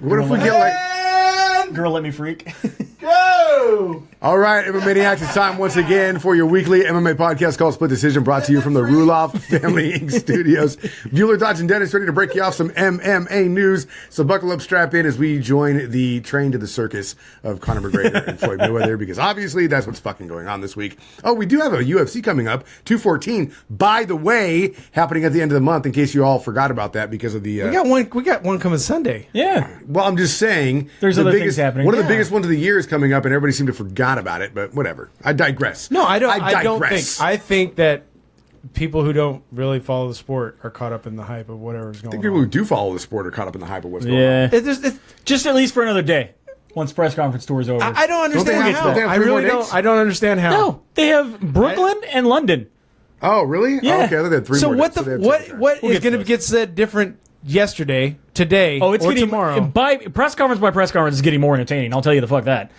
What if we get like... Girl, let me freak. Go! All right, MMA Maniacs, it's time once again for your weekly MMA podcast called Split Decision, brought to you from the Ruloff Family Inc. studios. Bueller, Dodge, and Dennis ready to break you off some MMA news. So buckle up, strap in as we join the train to the circus of Conor McGregor and Floyd Mayweather, because obviously that's what's fucking going on this week. Oh, we do have a UFC coming up, 214, by the way, happening at the end of the month, in case you all forgot about that because of the... We got one coming Sunday. Yeah. Well, I'm just saying... There's other things happening. One of the biggest ones of the year is coming up, and everybody seemed to forgot about it, but whatever. I digress. No, I don't. I don't digress. think. I think that people who don't really follow the sport are caught up in the hype of whatever's going on. I think people who do follow the sport are caught up in the hype of what's going on. Yeah. It's Just at least for another day. Once press conference tour is over. I don't understand how. I really don't. I don't understand how. No, they have Brooklyn and London. Oh, really? Yeah. Oh, okay, I thought they had three So more what days. what is going to get said different yesterday, today, Oh, it's or getting tomorrow? by press conference is getting more entertaining. I'll tell you the fuck that.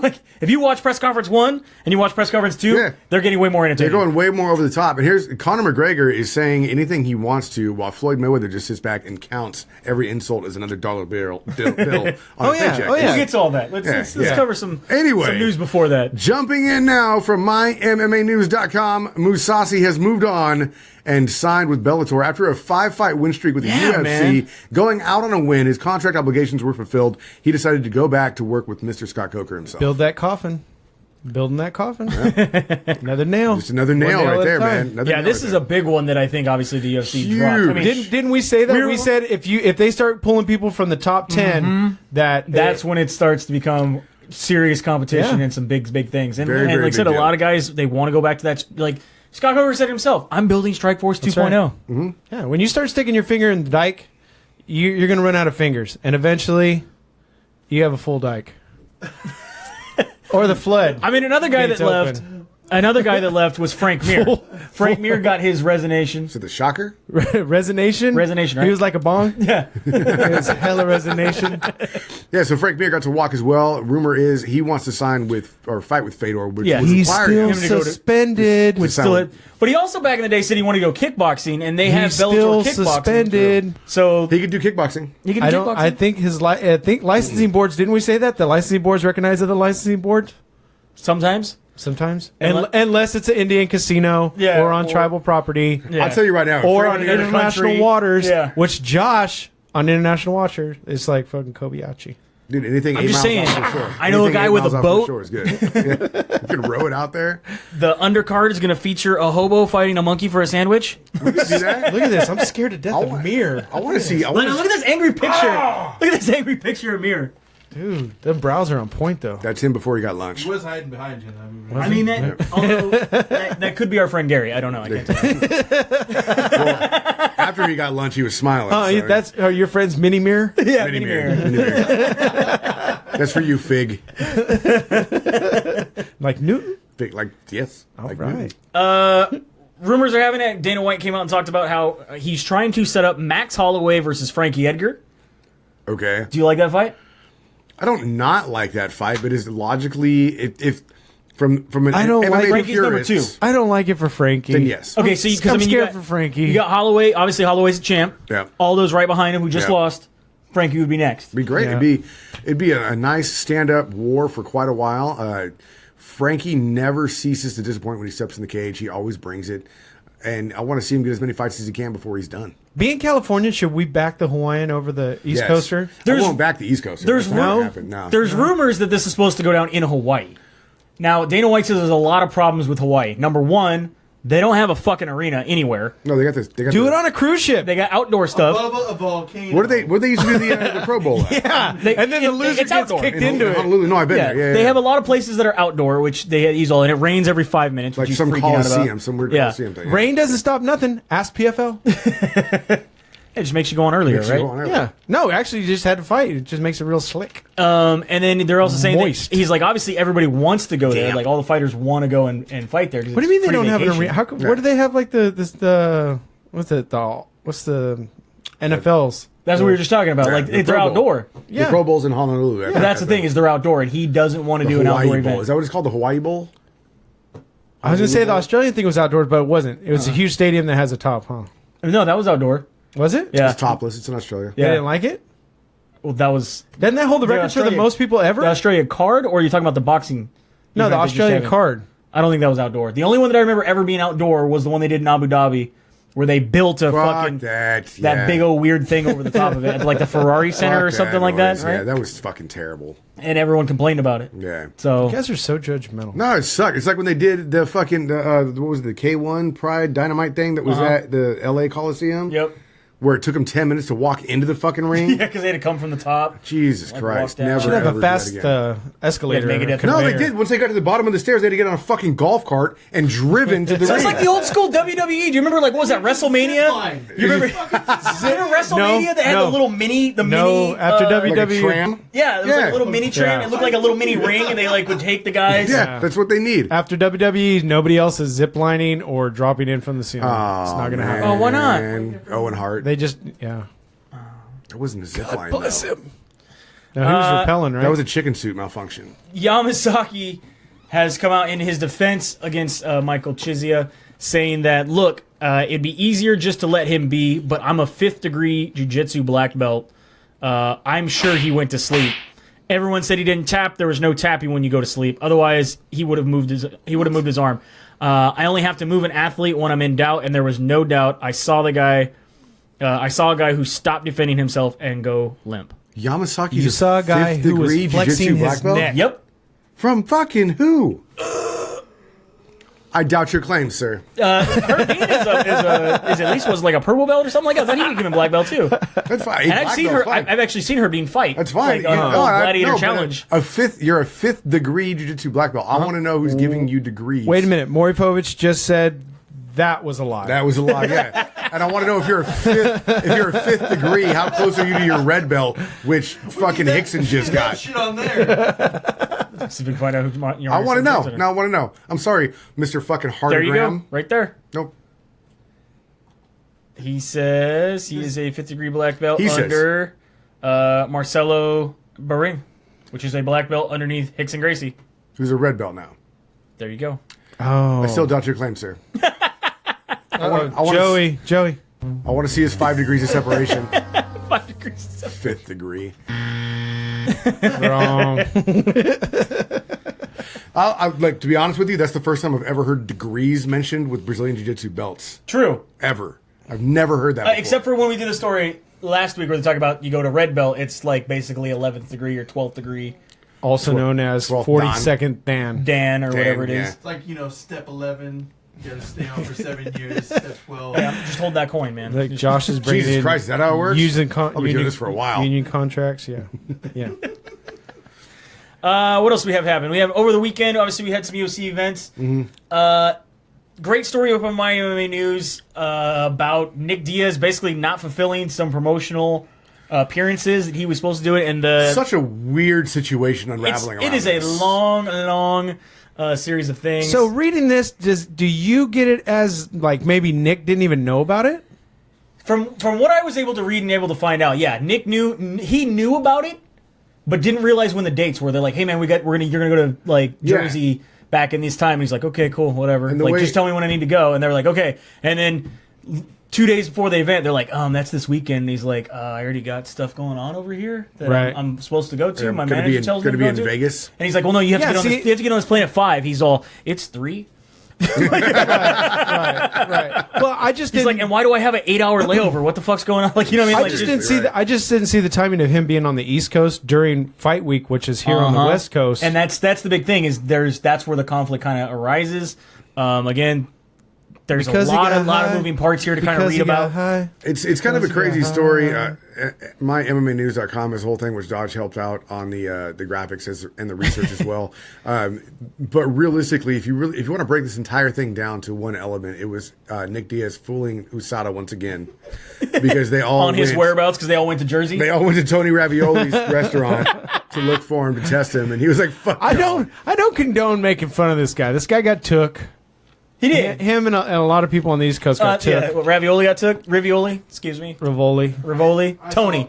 Like if you watch press conference 1 and you watch press conference 2, they're getting way more entertaining. They're going way more over the top. And here's Conor McGregor is saying anything he wants to, while Floyd Mayweather just sits back and counts every insult as another dollar bill on a paycheck. Who gets all that? Let's cover some news before that. Jumping in now from MyMMAnews.com, Mousasi has moved on and signed with Bellator after a 5-fight win streak with the UFC. Man. Going out on a win, his contract obligations were fulfilled. He decided to go back to work with Mr. Scott Coker himself. Build that coffin. Building that coffin. Yeah. Another nail. Just another nail right there, man. This is a big one that I think obviously the UFC dropped. I mean, didn't we say that? We said if they start pulling people from the top 10, that's when it starts to become serious competition and some big things. And, very, like I said, a deal. lot of guys, they want to go back to that. Like Scott Coker said himself, I'm building Strikeforce 2.0. Right. Mm-hmm. Yeah, when you start sticking your finger in the dike, you're going to run out of fingers. And eventually, you have a full dike. Or the flood. I mean, another guy that left was Frank Mir. Frank Mir got his resignation. So the shocker? Resonation? Resonation, right? He was like a bong? Yeah. It was hella resonation. Yeah, so Frank Mir got to walk as well. Rumor is he wants to sign with or fight with Fedor, which would he's require still him suspended. But he also back in the day said he wanted to go kickboxing, and they have Bellator kickboxing. Suspended. So he could do kickboxing. I think licensing boards. Didn't we say that the licensing boards recognize the licensing board? Sometimes. Unless it's an Indian casino or on tribal property. Yeah. I'll tell you right now. Or on international waters, which Josh on international waters is like fucking Kobayashi. Dude, anything I'm 8 just miles saying, off the shore. I know a guy with a boat. Is good. You can row it out there. The undercard is going to feature a hobo fighting a monkey for a sandwich. We can see that. Look at this. I'm scared to death of Mir. I want to see. Look at this angry picture. Look at this angry picture of Mir. Dude, them brows are on point, though. That's him before he got lunch. He was hiding behind you. I mean, that could be our friend Gary. I don't know. I can't tell. Well, after he got lunch, he was smiling. That's your friend's mini mirror? Yeah, Mini mirror. That's for you, Fig. Like Newton? Fig, yes. All like right. Newton. Rumors are having it. Dana White came out and talked about how he's trying to set up Max Holloway versus Frankie Edgar. Okay. Do you like that fight? I don't not like that fight, but is logically if from an I don't MMA like Frankie's number purist, 2. I don't like it for Frankie. Then yes. Okay, so I'm scared for Frankie. You got Holloway. Obviously, Holloway's a champ. Yeah. Aldo's right behind him, who just Yeah. lost. Frankie would be next. It'd be great. Yeah. It'd be a nice stand-up war for quite a while. Frankie never ceases to disappoint when he steps in the cage. He always brings it. And I want to see him get as many fights as he can before he's done. Being California, should we back the Hawaiian over the East Yes. Coaster? I won't back the East Coaster. There's That's not gonna happen. No. There's rumors that this is supposed to go down in Hawaii. Now, Dana White says there's a lot of problems with Hawaii. Number one, they don't have a fucking arena anywhere. No, they got this. They got Do it on a cruise ship. They got outdoor stuff. Above a volcano. What do they used to do the Pro Bowl at? Yeah. And then the loser it's gets outdoor. kicked In into it. Honolulu. No, I've been Yeah. there. Yeah, They yeah. have a lot of places that are outdoor, which they use all, and it rains every 5 minutes. Like which he's some freaking out Coliseum, about. some weird Yeah. Coliseum thing. Rain doesn't stop nothing. Ask PFL. It just makes you go on earlier, Makes you right? go on early. Yeah. No, actually, you just had to fight. It just makes it real slick. And then they're also saying Moist. that he's like, obviously everybody wants to go there. Damn. Like all the fighters want to go and fight there. What do you mean they don't have an arena? How come, Where do they have like what's the NFL's? That's what we were just talking about. Yeah, like the they're Pro Bowl. outdoor. The Pro Bowl's in Honolulu. But that's the thing is they're outdoor, and he doesn't want to do an Hawaii outdoor Bowl. event. Is that what it's called? The Hawaii Bowl? I was going to say the Australian thing was outdoors, but it wasn't. It was a huge stadium that has a top, huh? No, that was outdoor. Was it? Yeah. It's topless. It's in Australia. They Yeah. didn't like it? Well, that was Doesn't that hold the record for the Australia- most people ever? the Australia card, or are you talking about the boxing? No, the event they just Australian had? card. I don't think that was outdoor. The only one that I remember ever being outdoor was the one they did in Abu Dhabi, where they built a fucking that big old weird thing over the top of it, like the Ferrari Center or something like that, noise. right? Yeah, that was fucking terrible. And everyone complained about it. Yeah. So You guys are so judgmental. No, it sucked. It's like when they did the fucking what was it, the K1 Pride Dynamite thing that was at the LA Coliseum. Yep. Where it took them 10 minutes to walk into the fucking ring. Yeah, because they had to come from the top. Jesus Like, Christ! walk down. Never Should have ever a do that fast again. escalator. Yeah, make it a No, they conveyor. did. Once they got to the bottom of the stairs, they had to get on a fucking golf cart and driven to the Sounds ring. like the old school WWE. Do you remember, like, what was that, WrestleMania? You remember WrestleMania that had the little mini, after Like a WWE. tram? Yeah, it was like a little mini tram. Yeah. It looked like a little mini ring, and they like would take the guys. Yeah, that's what they need. After WWE, nobody else is ziplining or dropping in from the ceiling. It's not going to happen. Oh, why not? Owen Hart. They just, yeah. It wasn't a zip line. Bless though. him. No, he was repelling, right? That was a chicken suit malfunction. Yamasaki has come out in his defense against Michael Chizia, saying that, look, it'd be easier just to let him be, but I'm a 5th degree jiu-jitsu black belt. I'm sure he went to sleep. Everyone said he didn't tap. There was no tapping when you go to sleep. Otherwise, he would have moved his arm. I only have to move an athlete when I'm in doubt, and there was no doubt. I saw a guy who stopped defending himself and go limp. Yamasaki's You saw a guy who was flexing his neck. Yep. From fucking who? I doubt your claims, sir. Herb Dean is at least was like a purple belt or something like that. I thought he became a black belt too. That's fine. And I've actually seen her being fight. That's fine. Like, Gladiator no, Challenge. You're a 5th degree jiu-jitsu black belt. I want to know who's giving you degrees. Wait a minute. Moripovich just said that was a lie. That was a lie, yeah. And I want to know if you're a fifth degree, how close are you to your red belt, which fucking Hickson just got? Shit on there. See if we can find out who your I want to know. No, I want to know. I'm sorry, Mr. fucking Hardigram. There you go. Right there. Nope. He says he is a 5th degree black belt He says. under Marcelo Baring, which is a black belt underneath Hickson Gracie. Who's a red belt now? There you go. Oh. I still doubt your claim, sir. Joey. I want to see his 5 degrees of separation. 5 degrees. 5th degree. Wrong. Like, to be honest with you, that's the first time I've ever heard degrees mentioned with Brazilian Jiu-Jitsu belts. True. Ever. I've never heard that before. Except for when we did the story last week where they talk about you go to red belt, it's like basically 11th degree or 12th degree Also known as 12th 42nd Dan. Dan or whatever it is. yeah. It's like, step 11, you gotta stay on for 7 years. Step 12. Yeah, just hold that coin, man. Like Josh is bringing Jesus in Christ, is that how it works? using I'll be doing this for a while. Union contracts, yeah. Yeah. What else do we have happen? We have over the weekend, obviously we had some UFC events. Great story up on My MMA News about Nick Diaz basically not fulfilling some promotional appearances that he was supposed to do it. And Such a weird situation unraveling around it is a this. long series of things. So reading this, do you get it as like maybe Nick didn't even know about it? From what I was able to read and able to find out, yeah, Nick knew about it, but didn't realize when the dates were. They're like, hey man, you're gonna go to like Jersey back in this time. And he's like, okay, cool, whatever. And the Like, way- just tell me when I need to go. And they're like, okay. And then 2 days before the event, they're like, that's this weekend. And he's like, I already got stuff going on over here that Right. I'm supposed to go to. My Gonna manager tells me to be go in to. Vegas. And he's like, well, no, you have Yeah, to get on this plane at 5. He's all, it's 3. Right. Well, I just He's didn't. like, and why do I have an 8-hour layover? What the fuck's going on? Like, you know what I mean? I Like, just didn't see. I just didn't see the timing of him being on the East Coast during fight week, which is here on the West Coast. And that's the big thing is that's where the conflict kind of arises. Again, there's Because a he lot got of high. moving parts here to kind of Because read he got about. high. It's kind of a crazy story. My MMAnews.com, this whole thing, which Dodge helped out on the graphics and the research as well. But realistically, if you want to break this entire thing down to one element, it was Nick Diaz fooling USADA once again because they all On his whereabouts because they all went to Jersey. They all went to Tony Ravioli's restaurant to look for him to test him, and he was like, "Fuck." I don't condone making fun of this guy. This guy got took. He did. Him and a lot of people on the East Coast got Yeah, took. what, Ravioli got took? Rivioli? Excuse me. Rivoli. Tony.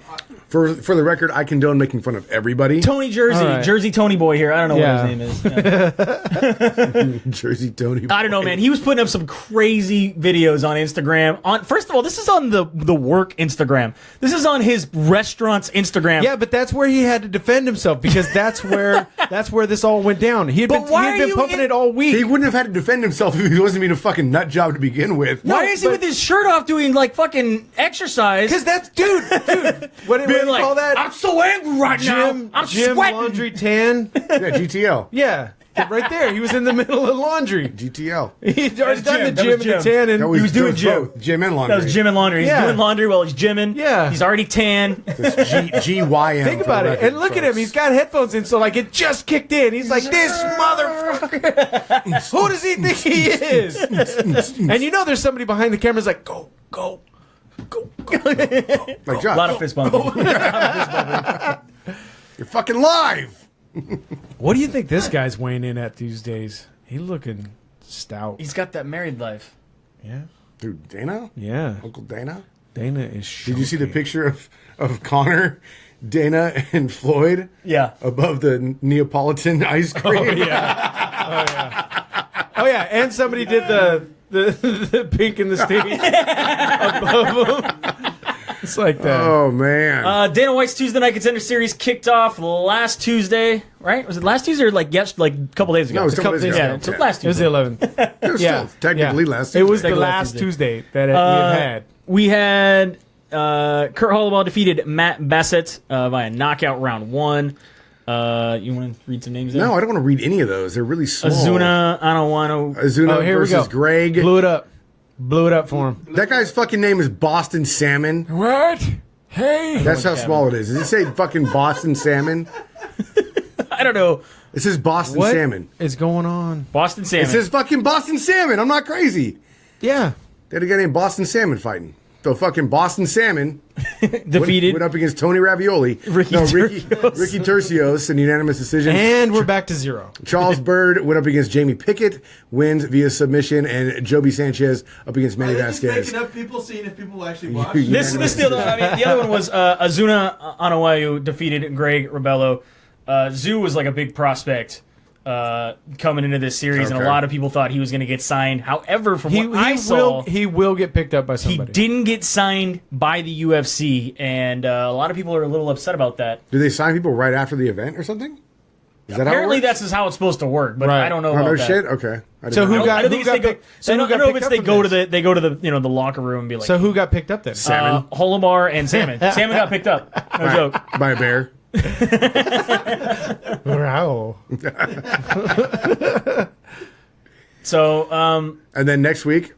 For the record, I condone making fun of everybody. Tony Jersey. All right. Jersey Tony boy here. I don't know Yeah. what his name is. Yeah. Jersey Tony. I don't know, man. He was putting up some crazy videos on Instagram. First of all, this is on the work Instagram. This is on his restaurant's Instagram. Yeah, but that's where he had to defend himself because that's where this all went down. He had But been, why he are had been you pumping in- it all week. He wouldn't have had to defend himself if he wasn't being a fucking nut job to begin with. Why is he with his shirt off doing like fucking exercise? Because that's dude. What do you like, call that? I'm so angry right now. I'm Jim sweating. laundry tan. Yeah, GTL. Yeah, right there. He was in the middle of laundry. GTL. He'd already done the That gym was and the Jim. tan, and That was doing that gym. both. Gym and laundry. That was Jim and laundry. He's Yeah. doing laundry while he's gymming. Yeah. He's already tan. It's GYM. think for about the it. record, And look at him. folks. He's got headphones in, so like it just kicked in. He's like, this motherfucker. Who does he think he is? And you know, there's somebody behind the camera's like, go. Like, Josh, A lot of fist bumping. you're fucking live. What do you think this guy's weighing in at these days? He looking stout. He's got that married life. Yeah. Dude, Dana? Yeah. Uncle Dana? Dana is Did you see the picture of Connor, Dana, and Floyd Yeah. above the Neapolitan ice cream? Oh yeah, and somebody did the pink in the stadium above him. It's like that. Oh, man. Dana White's Tuesday Night Contender Series kicked off last Tuesday, right? Was it last Tuesday or like a couple days ago? No, it was a couple days ago. Yeah, so last It was Tuesday. the 11th. it was yeah. still technically Yeah. last It was Tuesday. the Last last Tuesday. Tuesday that we've had. We had Kurt Holloway defeated Matt Bassett via knockout round 1. You want to read some names there? No, I don't want to read any of those. They're really small. Azuna Anawano. Azuna Oh, here we versus go. Greg. Blew it up for him. That guy's fucking name is Boston Salmon. What? Hey. That's how small it is. Does it say fucking Boston Salmon? I don't know. It says Boston What Salmon. is going on? Boston It Salmon. says fucking Boston Salmon. I'm not crazy. Yeah. They had a guy named Boston Salmon fighting. So fucking Boston Salmon defeated. went up against Tony Ravioli. Ricky Ricky Turcios. Turcios in unanimous decision. And we're back to 0. Charles Byrd went up against Jamie Pickett, wins via submission, and Joby Sanchez up against Manny Are they just Vasquez. making up people, seeing if people will actually watch? This the other one. I mean, the other one was Azuna Anawayu defeated Greg Rebello. Zoo was like a big prospect coming into this series, and a Okay. lot of people thought he was going to get signed. However, from what I saw, he will get picked up by he somebody. didn't get signed by the UFC, and a lot of people are a little upset about that. Do they sign people right after the event or something? Is that Apparently, how it works? that's just how it's supposed to work, but Right. I don't know Oh, about no that. shit? Okay. I didn't So know. who I don't, got- I don't think who it's they got go. picked- so I who don't, got I don't know if picked it's up they from go to this? the the locker room and be like, So who got picked up then? Salmon Holobar and Salmon. Salmon got picked up. No joke. by a bear. Wow. So And then next week,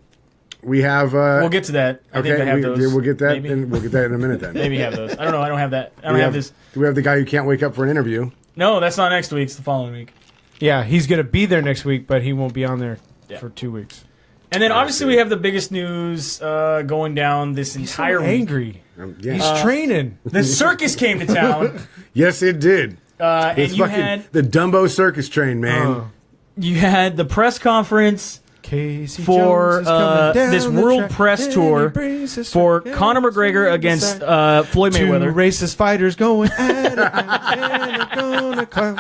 we have... we'll get to that. I think I have those. We'll get that, Maybe. and we'll get that in a minute then. Maybe have those. I don't know. I don't have that. I don't we have this. Do we have the guy who can't wake up for an interview? No, that's not next week. It's the following week. Yeah, he's going to be there next week, but he won't be on there Yeah. for 2 weeks. And then obviously we have the biggest news going down this entire week. Angry. Yeah. He's training. The circus came to town, Yes, it did. and It's you fucking had the Dumbo Circus train, man. the press conference Casey for Jones is coming down this the world track, press and tour he brings his for track Conor down McGregor the against side. Floyd Two Mayweather. racist fighters going at it, and they're gonna come.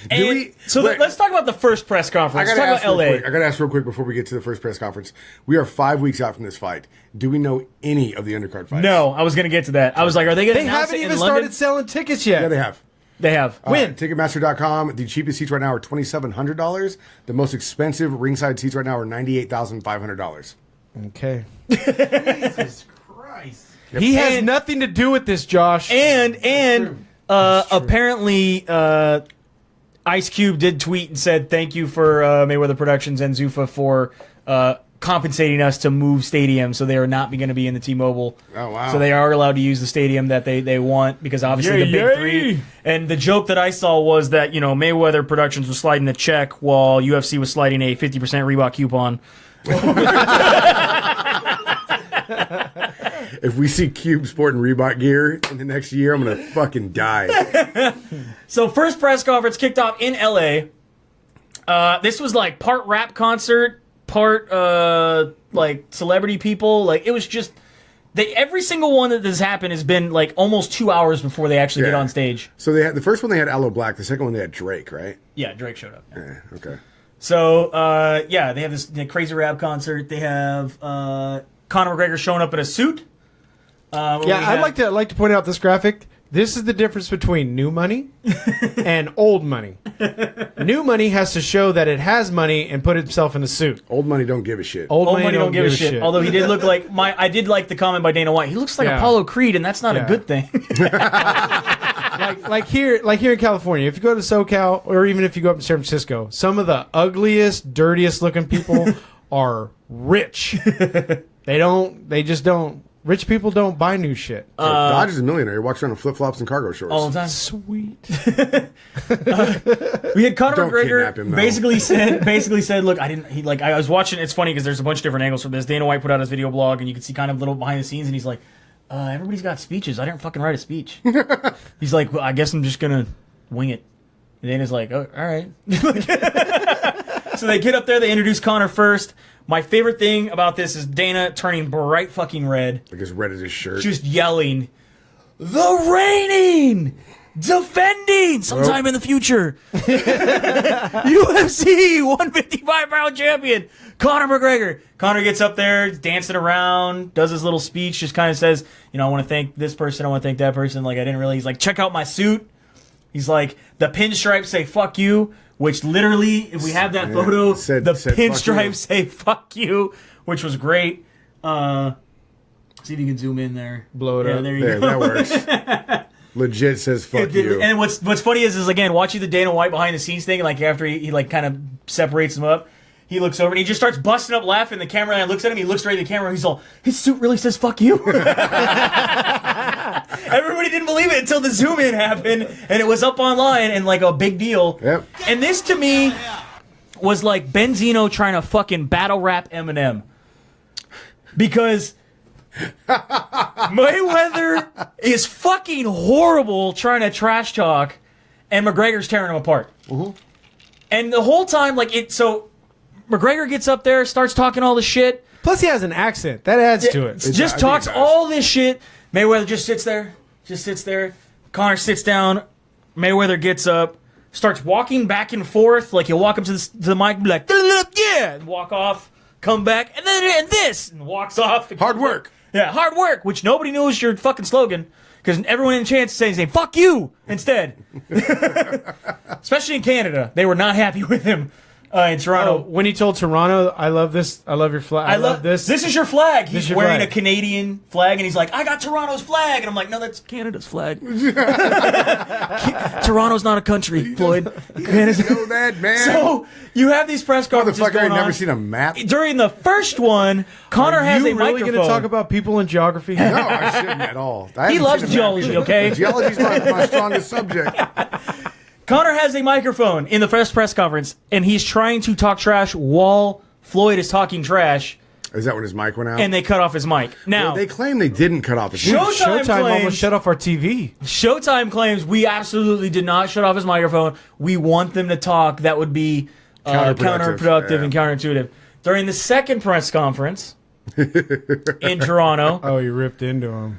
And we- so wait. let's talk about the first press conference. Let's talk about real LA. quick. I gotta ask real quick before we get to the first press conference. We are 5 weeks out from this fight. Do we know any of the undercard fights? No, I was going to get to that. I was like, are they going to They announce haven't it even in London? started selling tickets yet. Yeah, they have. They have. When? Ticketmaster.com. The cheapest seats right now are $2,700. The most expensive ringside seats right now are $98,500. Okay. Jesus Christ. He has And- nothing to do with this, Josh. And apparently Ice Cube did tweet and said thank you for Mayweather Productions and Zuffa for compensating us to move stadiums, so they are not going to be in the T-Mobile. Oh, wow. So they are allowed to use the stadium that they want, because obviously Yay, the big yay. three. And the joke that I saw was that Mayweather Productions was sliding the check while UFC was sliding a 50% Reebok coupon. If we see Cube sporting Reebok gear in the next year, I'm gonna fucking die. So first press conference kicked off in LA. This was like part rap concert, part like celebrity people. Like it was just every single one that has happened has been like almost 2 hours before they actually get on stage. So they had the first one they had Aloe Black. The second one they had Drake, right? Yeah, Drake showed up. Yeah, okay. So they have this crazy rap concert. They have Conor McGregor showing up in a suit. I'd like to point out this graphic. This is the difference between new money and old money. New money has to show that it has money and put itself in a suit. Old money don't give a shit. Old money don't give a shit. Although he did look like I did like the comment by Dana White. He looks like Apollo Creed, and that's not a good thing. like here in California, if you go to SoCal or even if you go up to San Francisco, some of the ugliest, dirtiest looking people are rich. They just don't. Rich people don't buy new shit. Dodge is a millionaire. He walks around in flip-flops and cargo shorts. All the time. Sweet. We had Conor Don't McGregor kidnap him, though. basically said, look, I was watching, it's funny because there's a bunch of different angles from this. Dana White put out his video blog and you can see kind of little behind the scenes and he's like, everybody's got speeches. I didn't fucking write a speech. He's like, well, I guess I'm just going to wing it. And Dana's like, oh, all right. So they get up there, they introduce Conor first. My favorite thing about this is Dana turning bright fucking red. Like as red as his shirt. Just yelling, the reigning, defending, sometime in the future, UFC 155-pound champion, Conor McGregor. Conor gets up there, dancing around, does his little speech, just kind of says, I want to thank this person, I want to thank that person. Like, I didn't really, he's like, check out my suit. He's like, the pinstripes say fuck you. Which literally, if we have that photo, the pinstripes say "fuck you," which was great. See if you can zoom in there. Blow it up. There you go. That works. Legit says "fuck you." And what's funny is again watching the Dana White behind the scenes thing. Like after he like kind of separates them up, he looks over and he just starts busting up laughing. The cameraman looks at him. He looks right at the camera. And he's all, his suit really says "fuck you." Everybody didn't believe it until the zoom in happened, and it was up online and like a big deal. Yep. And this to me was like Benzino trying to fucking battle rap Eminem, because Mayweather is fucking horrible trying to trash talk, and McGregor's tearing him apart. Mm-hmm. And the whole time, like it, so McGregor gets up there, starts talking all the shit. Plus, he has an accent that adds to it. Just talks all this shit. Mayweather just sits there. Conor sits down. Mayweather gets up, starts walking back and forth. Like he'll walk up to the mic and be like, yeah, and walk off, come back, and then and walks off. Hard work. Yeah, hard work, which nobody knew was your fucking slogan. Because everyone in chance is saying, fuck you, instead. Especially in Canada. They were not happy with him in Toronto. When he told Toronto, I love this, I love your flag, I love this. This is your flag. He's your wearing flag. a Canadian flag, and he's like, I got Toronto's flag. And I'm like, no, that's Canada's flag. Toronto's not a country, Floyd. Canada's know that, man. So you have these press conferences Motherfucker, going ain't on. never seen a map. During the first one, Conor has a really microphone. going to talk about people in geography? No, I shouldn't at all. He loves geology, okay? Geology's my strongest subject. Conor has a microphone in the first press conference, and he's trying to talk trash while Floyd is talking trash, Is that when his mic went out? and they cut off his mic. Now, Well, they claim they didn't cut off his mic. Showtime claims- almost shut off our TV. Showtime claims we absolutely did not shut off his microphone. We want them to talk. That would be counterproductive and counterintuitive. During the second press conference in Toronto, Oh, you ripped into him.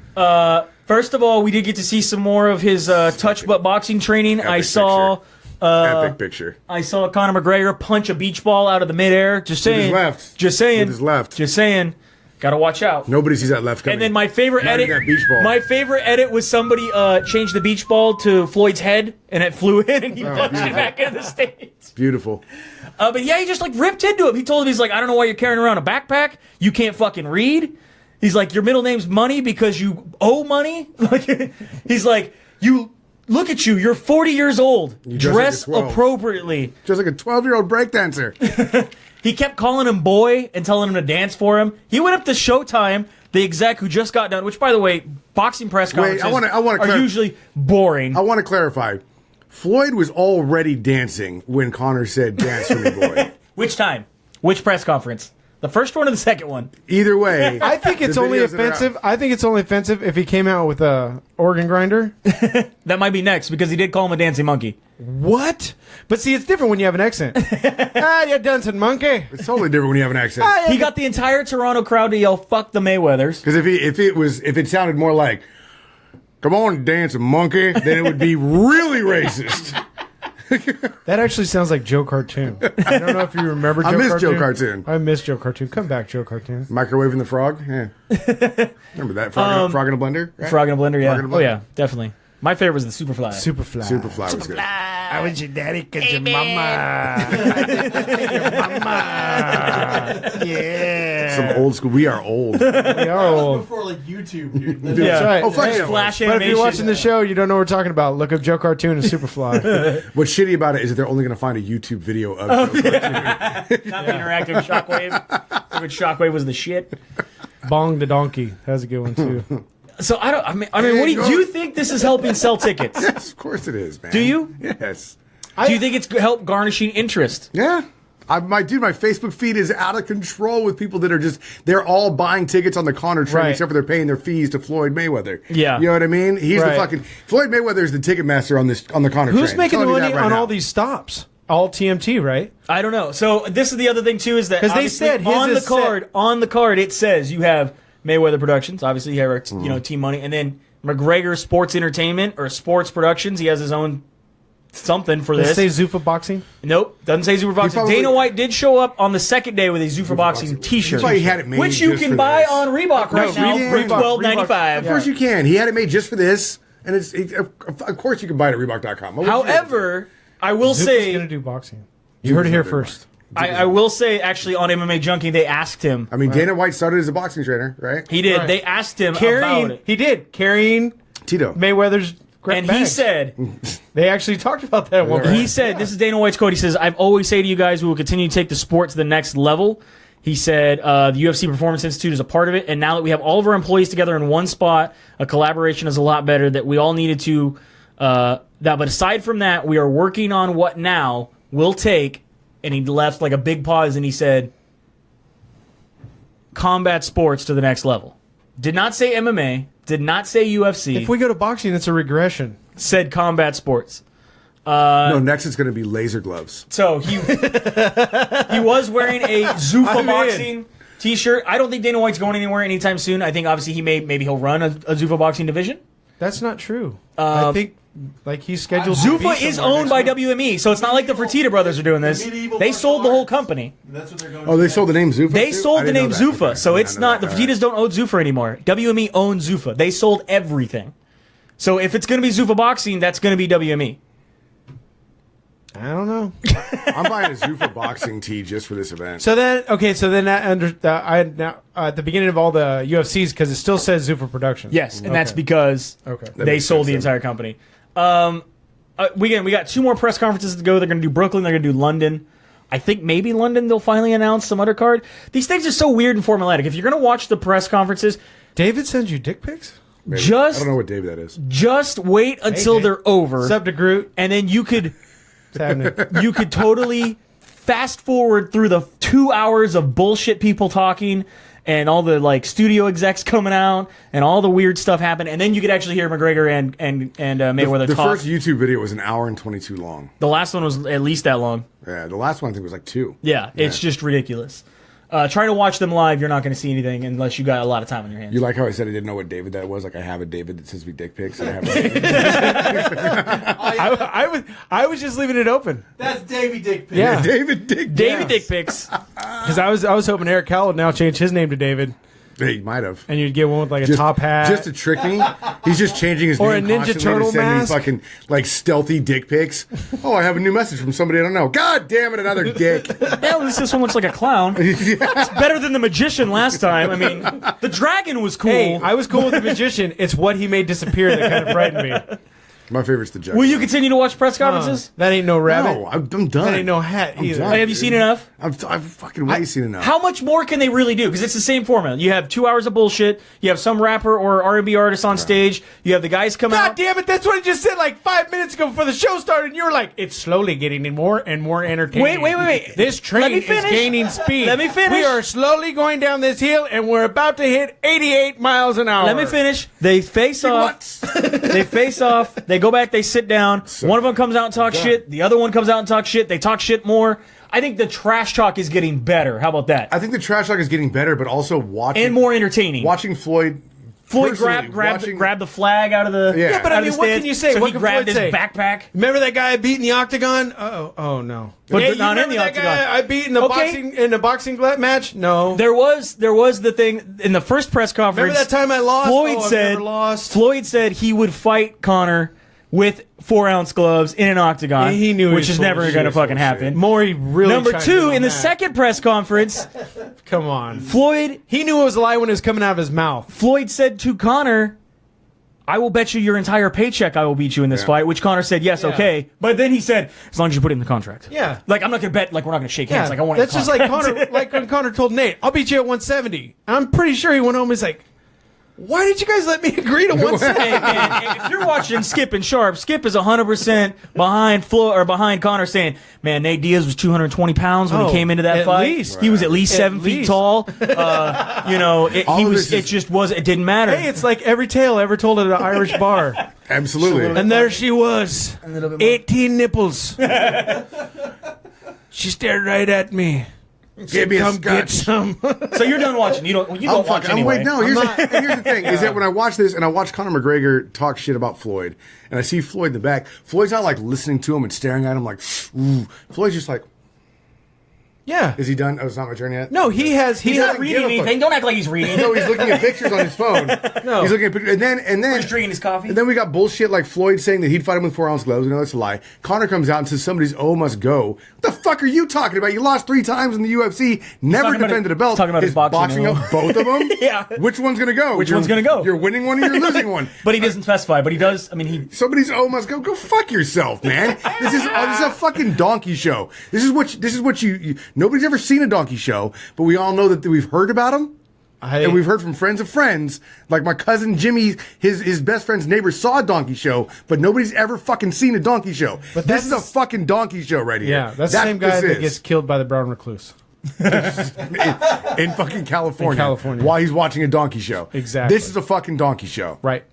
first of all, we did get to see some more of his touch butt boxing training. I saw Epic picture. I saw Conor McGregor punch a beach ball out of the midair. Just saying. his left. Just saying. With his left. Just saying. Gotta watch out. Nobody sees that left coming. And then my favorite Not edit. even that beach ball. My favorite edit was somebody changed the beach ball to Floyd's head, and it flew in, and he punched it back into the States. Beautiful. But yeah, he just like ripped into him. He told him, he's like, I don't know why you're carrying around a backpack. You can't fucking read. He's like, your middle name's Money because you owe money. Like, he's like, you look at you. You're 40 years old. You dress Dress like a 12. appropriately. Just like a 12-year-old breakdancer. He kept calling him boy and telling him to dance for him. He went up to Showtime, the exec who just got done. Which, by the way, boxing press conferences I wanna are usually boring. I want to clarify. Floyd was already dancing when Conor said, dance for me, boy. Which time? Which press conference? The first one or the second one? Either way, I think it's the only videos that are out- offensive. I think it's only offensive if he came out with a organ grinder. That might be next because he did call him a dancing monkey. What? But see, it's different when you have an accent. You dancing monkey. It's totally different when you have an accent. He got the entire Toronto crowd to yell "fuck the Mayweathers." Because if it sounded more like, "Come on, dancing monkey," then it would be really racist. That actually sounds like Joe Cartoon. I don't know if you remember Joe I miss Cartoon. Joe Cartoon. I miss Joe Cartoon. Come back, Joe Cartoon. Microwaving the frog. Yeah. Remember that frog in a blender? Right? Frog in a blender, yeah. Frog in a blender. Oh yeah, definitely. My favorite was the Superfly. Superfly. Superfly was good. I was your daddy because your mama. Your mama. Yeah. Some old school. We are old. We are old. Before like YouTube, dude. That's Yeah. That's right. Oh, fuck Hey, yeah. Flash but if animation. you're watching the show, you don't know what we're talking about. Look up Joe Cartoon and Superfly. What's shitty about it is that they're only going to find a YouTube video of Joe Cartoon. Not the interactive Shockwave. Which Shockwave was the shit. Bong the Donkey. That's a good one, too. So I mean, what do you think this is helping sell tickets? Yes, of course it is, man. Do you? Yes. Do you think it's helped garnishing interest? Yeah. My Facebook feed is out of control with people that are they're all buying tickets on the Conor train, Right. except for they're paying their fees to Floyd Mayweather. Yeah. You know what I mean? He's Right. the fucking, Floyd Mayweather is the ticket master on the Conor train. Who's making the Telling you money that right on now. all these stops? All TMT, right? I don't know. So this is the other thing too, is that 'Cause they obviously said his on the is card, it says you have Mayweather Productions. Obviously, you have Team Money, and then Maygregor Sports Entertainment or Sports Productions. He has his own something for Let's this. say Zuffa Boxing. Nope, doesn't say Zuffa Boxing. probably- Dana White did show up on the second day with a Zuffa Boxing T-shirt, That's why he had it made which you just can for buy this. on Reebok right now Reebok- for Reebok- $12.95. Of course you can. He had it made just for this, and of course you can buy it at Reebok.com. What would you do? However, I will Zuffa's say, going to do boxing. You heard it here Zuffa's first. I will say, actually, on MMA Junkie, they asked him. I mean, Dana White started as a boxing trainer, right? He did. Right. They asked him about Carrying, it, he did. Carrying Tito. Mayweather's and he bags. said. They actually talked about that one. He said, this is Dana White's quote. He says, "I've always say to you guys, we will continue to take the sport to the next level." He said, the UFC Performance Institute is a part of it. And now that we have all of our employees together in one spot, a collaboration is a lot better that we all needed to, but aside from that, we are working on what now will take, and he left like a big pause and he said, combat sports to the next level. Did not say MMA, did not say UFC, If we go to boxing, it's a regression. said combat sports. No, next it's going to be laser gloves. So he was wearing a Zuffa Boxing T-shirt. I don't think Dana White's going anywhere anytime soon. I think obviously maybe he'll run a Zuffa Boxing division. That's not true. I think like he's scheduled. to be Zuffa is somewhere owned by next month. WME, so it's not like the Fertitta brothers are doing this. Medieval They sold the martial whole arts. company. That's what they're going Oh, they sold the name Zuffa? They too? sold I the didn't name know that. Zuffa, Okay. so I it's didn't know not the that. Fertittas don't own Zuffa anymore. WME owns Zuffa. They sold everything. So if it's going to be Zuffa Boxing, that's going to be WME. I don't know. I'm buying a Zuffa boxing tee just for this event. So then, at the beginning of all the UFCs, because it still says Zuffa Productions. Yes, and that's because Okay. That they makes sold sense, the then. entire company. We got 2 more press conferences to go. They're going to do Brooklyn. They're going to do London. I think maybe London they'll finally announce some other card. These things are so weird and formulaic. If you're going to watch the press conferences, David sends you dick pics. Maybe. just- I don't know what Dave that is. just wait until Dave. they're over, Sub to Groot. and then you could What's happening? you could totally fast forward through the 2 hours of bullshit people talking and all the like studio execs coming out and all the weird stuff happen, and then you could actually hear McGregor and Mayweather The talk. first YouTube video was an hour and 22 long. The last one was at least that long. Yeah, the last one I think was like 2. Yeah, it's just ridiculous. Trying to watch them live, you're not going to see anything unless you got a lot of time on your hands. You like how I said I didn't know what David that was? Like I have a David that sends me dick pics. And I have a I was just leaving it open. That's Davey Dick Pic. Yeah. David Dick. David Dick Pics. Because I was hoping Eric Cal would now change his name to David, He might have. and you'd get one with like a top hat. Just to trick me. He's just changing his Or name a Ninja constantly Turtle to send mask. me fucking like stealthy dick pics. Oh, I have a new message from somebody I don't know. God damn it, another dick. Yeah, at least this one looks like a clown. It's better than the magician last time. I mean, the dragon was cool. Hey, I was cool with the magician. It's what he made disappear that kind of frightened me. My favorite's the Juggernaut. Will you continue to watch press conferences? That ain't no rabbit. No, I'm done. That ain't no hat I'm either. done, Have you dude. seen enough? I've fucking way seen enough. How much more can they really do? Because it's the same format. You have 2 hours of bullshit. You have some rapper or R&B artist on stage. You have the guys come God out. damn it, that's what I just said like 5 minutes ago before the show started, and you were like, it's slowly getting more and more entertaining. Wait. This Let train me is finish. gaining speed. Let me finish. We are slowly going down this hill, and we're about to hit 88 miles an hour. Let me finish. They face off. They face off. They go back. They sit down. One of them comes out and talks shit. The other one comes out and talks shit. They talk shit more. I think the trash talk is getting better. How about that? I think the trash talk is getting better, but also watching And more entertaining. Watching Floyd personally, grab the flag out of the Yeah, but I out of mean, the what stands. can you say? So What he can grabbed Floyd his say? backpack. Remember that guy I beat in the octagon? Oh no. But Yeah, not you in the remember that octagon. guy I beat in the boxing match? No. There was the thing in the first press conference. Remember that time I lost? Floyd I've said never lost. Floyd said he would fight Conor with 4-ounce gloves in an octagon. Yeah, he knew he which was is full never of going to shit, fucking happen. Maury really Number chimed 2, on in the that. second press conference, Come on. Floyd He knew it was a lie when it was coming out of his mouth. Floyd said to Conor, I will bet you your entire paycheck I will beat you in this fight, which Conor said, yes, Yeah. okay. But then he said, as long as you put it in the contract. Yeah. Like, I'm not going to bet, like, we're not going to shake hands. Like, I want it in That's the just like contract. Conor, like when Conor told Nate, I'll beat you at 170. I'm pretty sure he went home and was like, why did you guys let me agree to 170? Hey, man, if you're watching Skip and Sharp, Skip is 100% behind Conor saying, man, Nate Diaz was 220 pounds when Oh, he came into that at fight. least. He was at least At 7 feet least. tall. It didn't matter. Hey, it's like every tale ever told at an Irish bar. Absolutely. And there she was, 18 nipples. She stared right at me. Give me a Come get scotch. some. So you're done watching. You don't watch anyway. Wait, no. Here's the thing: is that when I watch this and I watch Conor McGregor talk shit about Floyd, and I see Floyd in the back, Floyd's not like listening to him and staring at him like, ooh. Floyd's just like, Yeah. is he done? Oh, it's not my turn yet. No, he has. He's not reading anything. Don't act like he's reading. No, he's looking at pictures on his phone. No. He's looking at pictures, and then He's drinking his coffee. And then we got bullshit like Floyd saying that he'd fight him with 4-ounce gloves. We know that's a lie. Conor comes out and says somebody's must go. What the fuck are you talking about? You lost 3 times in the UFC, never talking about defended it- a belt. he's talking about his boxing up both of them. Yeah. Which one's gonna go? Which one's gonna go? You're winning one or you're losing one. But he doesn't specify. But he does. I mean, he. Somebody's must go. Go fuck yourself, man. This is a fucking donkey show. This is what you nobody's ever seen a donkey show, but we all know that we've heard about them. And we've heard from friends of friends, like my cousin Jimmy, his best friend's neighbor saw a donkey show, but nobody's ever fucking seen a donkey show. But this is a fucking donkey show right here. Yeah, that's the same guy that gets killed by the brown recluse. in fucking California. In California. While he's watching a donkey show. Exactly. This is a fucking donkey show. Right.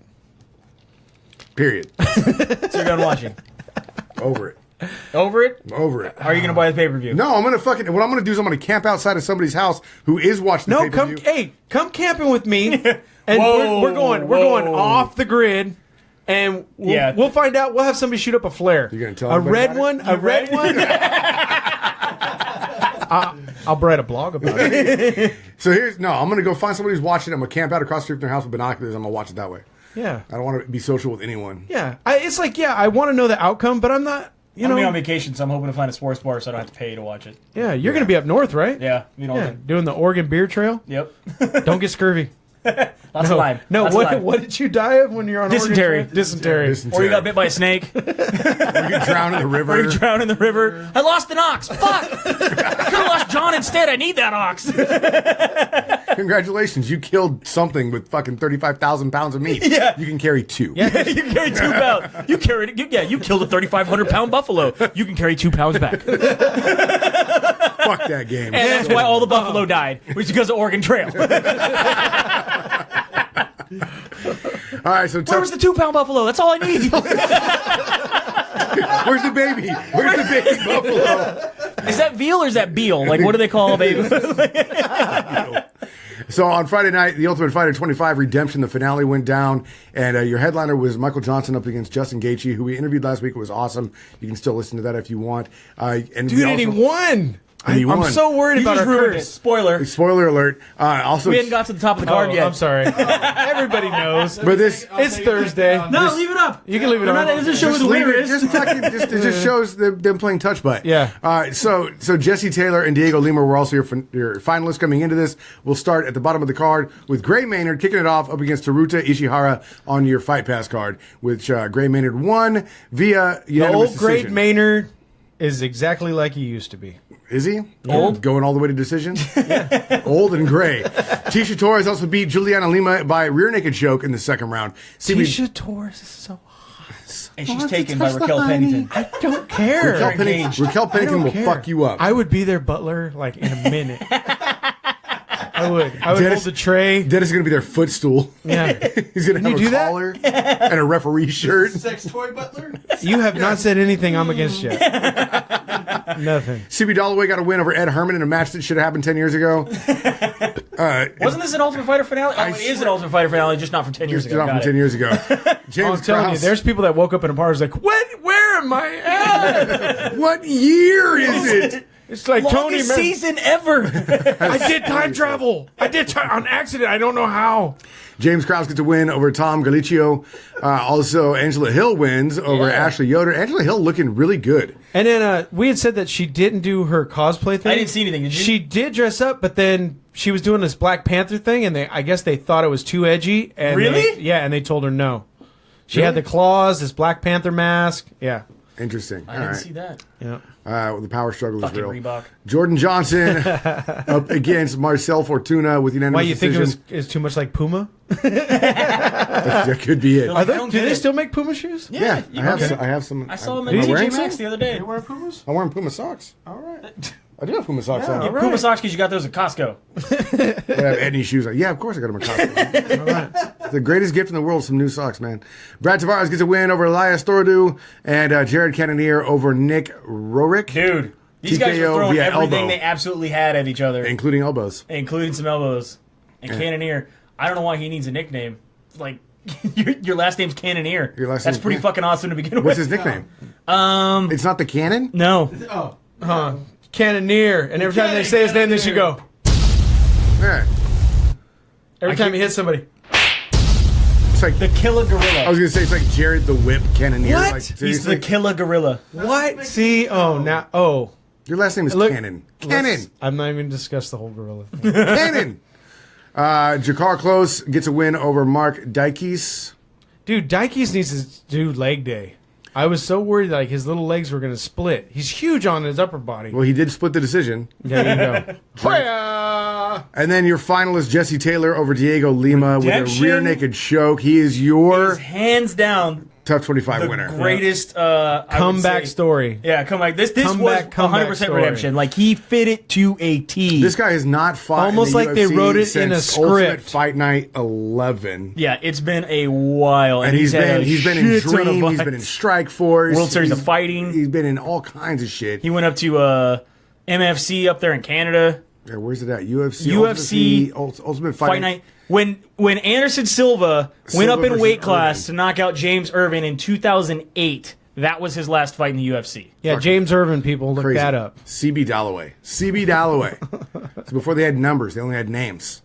Period. So you're done watching. Over it. Over it. Over it. Are you gonna buy the pay-per-view? No, I'm gonna fucking. What I'm gonna do is I'm gonna camp outside of somebody's house who is watching. No, the pay-per-view. come camping with me, and Whoa, we're going off the grid, and we'll find out. We'll have somebody shoot up a flare. You're gonna tell a everybody red about one, it? a red one. I'll write a blog about it. So I'm gonna go find somebody who's watching. I'm gonna camp out across the street from their house with binoculars. I'm gonna watch it that way. Yeah, I don't want to be social with anyone. yeah. It's like I want to know the outcome, but I'm not. I'm gonna be on vacation, so I'm hoping to find a sports bar so I don't have to pay to watch it. Yeah, you're gonna be up north, right? Yeah, doing the Oregon Beer Trail. Yep. Don't get scurvy. Lots of lime. No, Lots of lime. what did you die of when you're on Dysentery. Oregon Trail? Dysentery. Or you got bit by a snake. Or you drown in the river. Or you drown in the river. I lost an ox. Fuck! I could have lost John instead. I need that ox. Congratulations, you killed something with fucking 35,000 pounds of meat. Yeah. You can carry 2. You can carry 2 pounds. You carried it. You killed a 3,500 pound buffalo. You can carry 2 pounds back. And Fuck that game. that's why all the buffalo died. Was because of Oregon Trail. All right, so Where was the 2 pound buffalo? That's all I need. where's the baby? Where's the baby buffalo? Is that veal or is that beal? Like, what do they call a baby? So on Friday night, the Ultimate Fighter 25 Redemption, the finale went down, and your headliner was Michael Johnson up against Justin Gaethje, who we interviewed last week. It was awesome. You can still listen to that if you want. And Dude, and he won. And he I'm won. so worried You about just our ruined it. curse. Spoiler. Spoiler alert. Also, We hadn't got to the top of the card yet. I'm sorry. Everybody knows. but this. It's Thursday. No, leave it up. You can leave it We're on. not- It doesn't show who Just the leave winner it. is. It just shows them playing touch butt. Yeah. So Jesse Taylor and Diego Lima were also your finalists coming into this. We'll start at the bottom of the card with Gray Maynard kicking it off up against Teruta Ishihara on your Fight Pass card, which Gray Maynard won via The unanimous old great decision. Maynard is exactly like he used to be. Is he? Old? Going all the way to decision? Yeah. Old and gray. Tisha Torres also beat Juliana Lima by rear naked choke in the second round. Tisha Torres is so And she's taken by Raquel Pennington. I don't care. Raquel Pennington will care. fuck you up. I would be their butler like in a minute. I would hold the tray. Dennis is going to be their footstool. Yeah. He's going to have you a do that? collar and a referee shirt. Sex toy butler? You have not said anything I'm against yet. Nothing. CB Dollaway got a win over Ed Herman in a match that should have happened 10 years ago. Wasn't this an Ultimate Fighter finale? Oh, it is an Ultimate Fighter finale, just not from 10 years Just ago. not from Got 10 it. years ago. I'm James telling you, Krause. there's people that woke up in a bar and was like, where am I at? What year is it? It's like Tony, Longest man, season ever. I did time travel. I did on accident. I don't know how. James Krause gets a win over Tom Galicchio. Also, Angela Hill wins over Ashley Yoder. Angela Hill looking really good. And then we had said that she didn't do her cosplay thing. I didn't see anything. Did you? She did dress up, but then she was doing this Black Panther thing, and I guess they thought it was too edgy. And Really? and they told her no. She Really? had the claws, this Black Panther mask. Yeah. Interesting. I didn't see that. Yeah. The power struggle is Fucking real. Reebok. Jordan Johnson up against Marcel Fortuna with unanimous Why you think decision. it was too much like Puma? That could be it. Like, I don't Do get they it. still make Puma shoes? Yeah, you I have can some. get I have some. I saw him am at I wearing TJ some? Maxx the other day. You wearing Pumas? I'm wearing Puma socks. All right. I do have Puma socks Yeah, on. all right. Puma socks because you got those at Costco. I have any shoes on. Yeah, of course I got them at Costco. The greatest gift in the world, some new socks, man. Brad Tavares gets a win over Elias Thordu and Jared Cannonier over Nick Rorick, Dude, these guys TKO were throwing via everything elbow. they absolutely had at each other, including elbows. including some elbows. And Cannonier, I don't know why he needs a nickname. Like, your last name's Cannonier. Your last That's name's pretty Can- fucking awesome to begin with. What's his nickname? It's not the Cannon? No. Oh. Cannoneer. And every time they say his name, they should go. Yeah. Every time he hits somebody. It's like The Killer Gorilla. I was gonna say it's like Jared the Whip Cannonier. What? Like, He's seriously? the Killer Gorilla. What? See? Oh. Your last name is Look- Cannon. Cannon. I'm not even going to discuss the whole gorilla thing. Cannon. Jakar Close gets a win over Mark Dykes. Dude, Dikes needs to do leg day. I was so worried like his little legs were going to split. He's huge on his upper body. Well, he did split the decision. There you go. Hiya! And then your finalist, Jesse Taylor over Diego Lima with Redemption. a rear naked choke. He is your He's hands down Tough 25 the winner. greatest I would Comeback say- story. Yeah, comeback. This Comeback was 100% story. redemption. Like, he fit it to a T. This guy has not fought Almost in the like they UFC wrote it in since a Ultimate script. Fight Night 11. Yeah, it's been a while, And he's had a been in shit ton of Dream, he's fights. been in Strike Force, World Series of he's- Fighting. He's been in all kinds of shit. He went up to MFC up there in Canada. Yeah, where's it at? UFC, UFC, Ultimate Fight Night. When Anderson Silva went up in versus weight class Irvin. to knock out James Irvin in 2008, that was his last fight in the UFC. Yeah, James Irvin, people, look Crazy. that up. CB Dalloway. CB Dalloway. So before they had numbers, they only had names.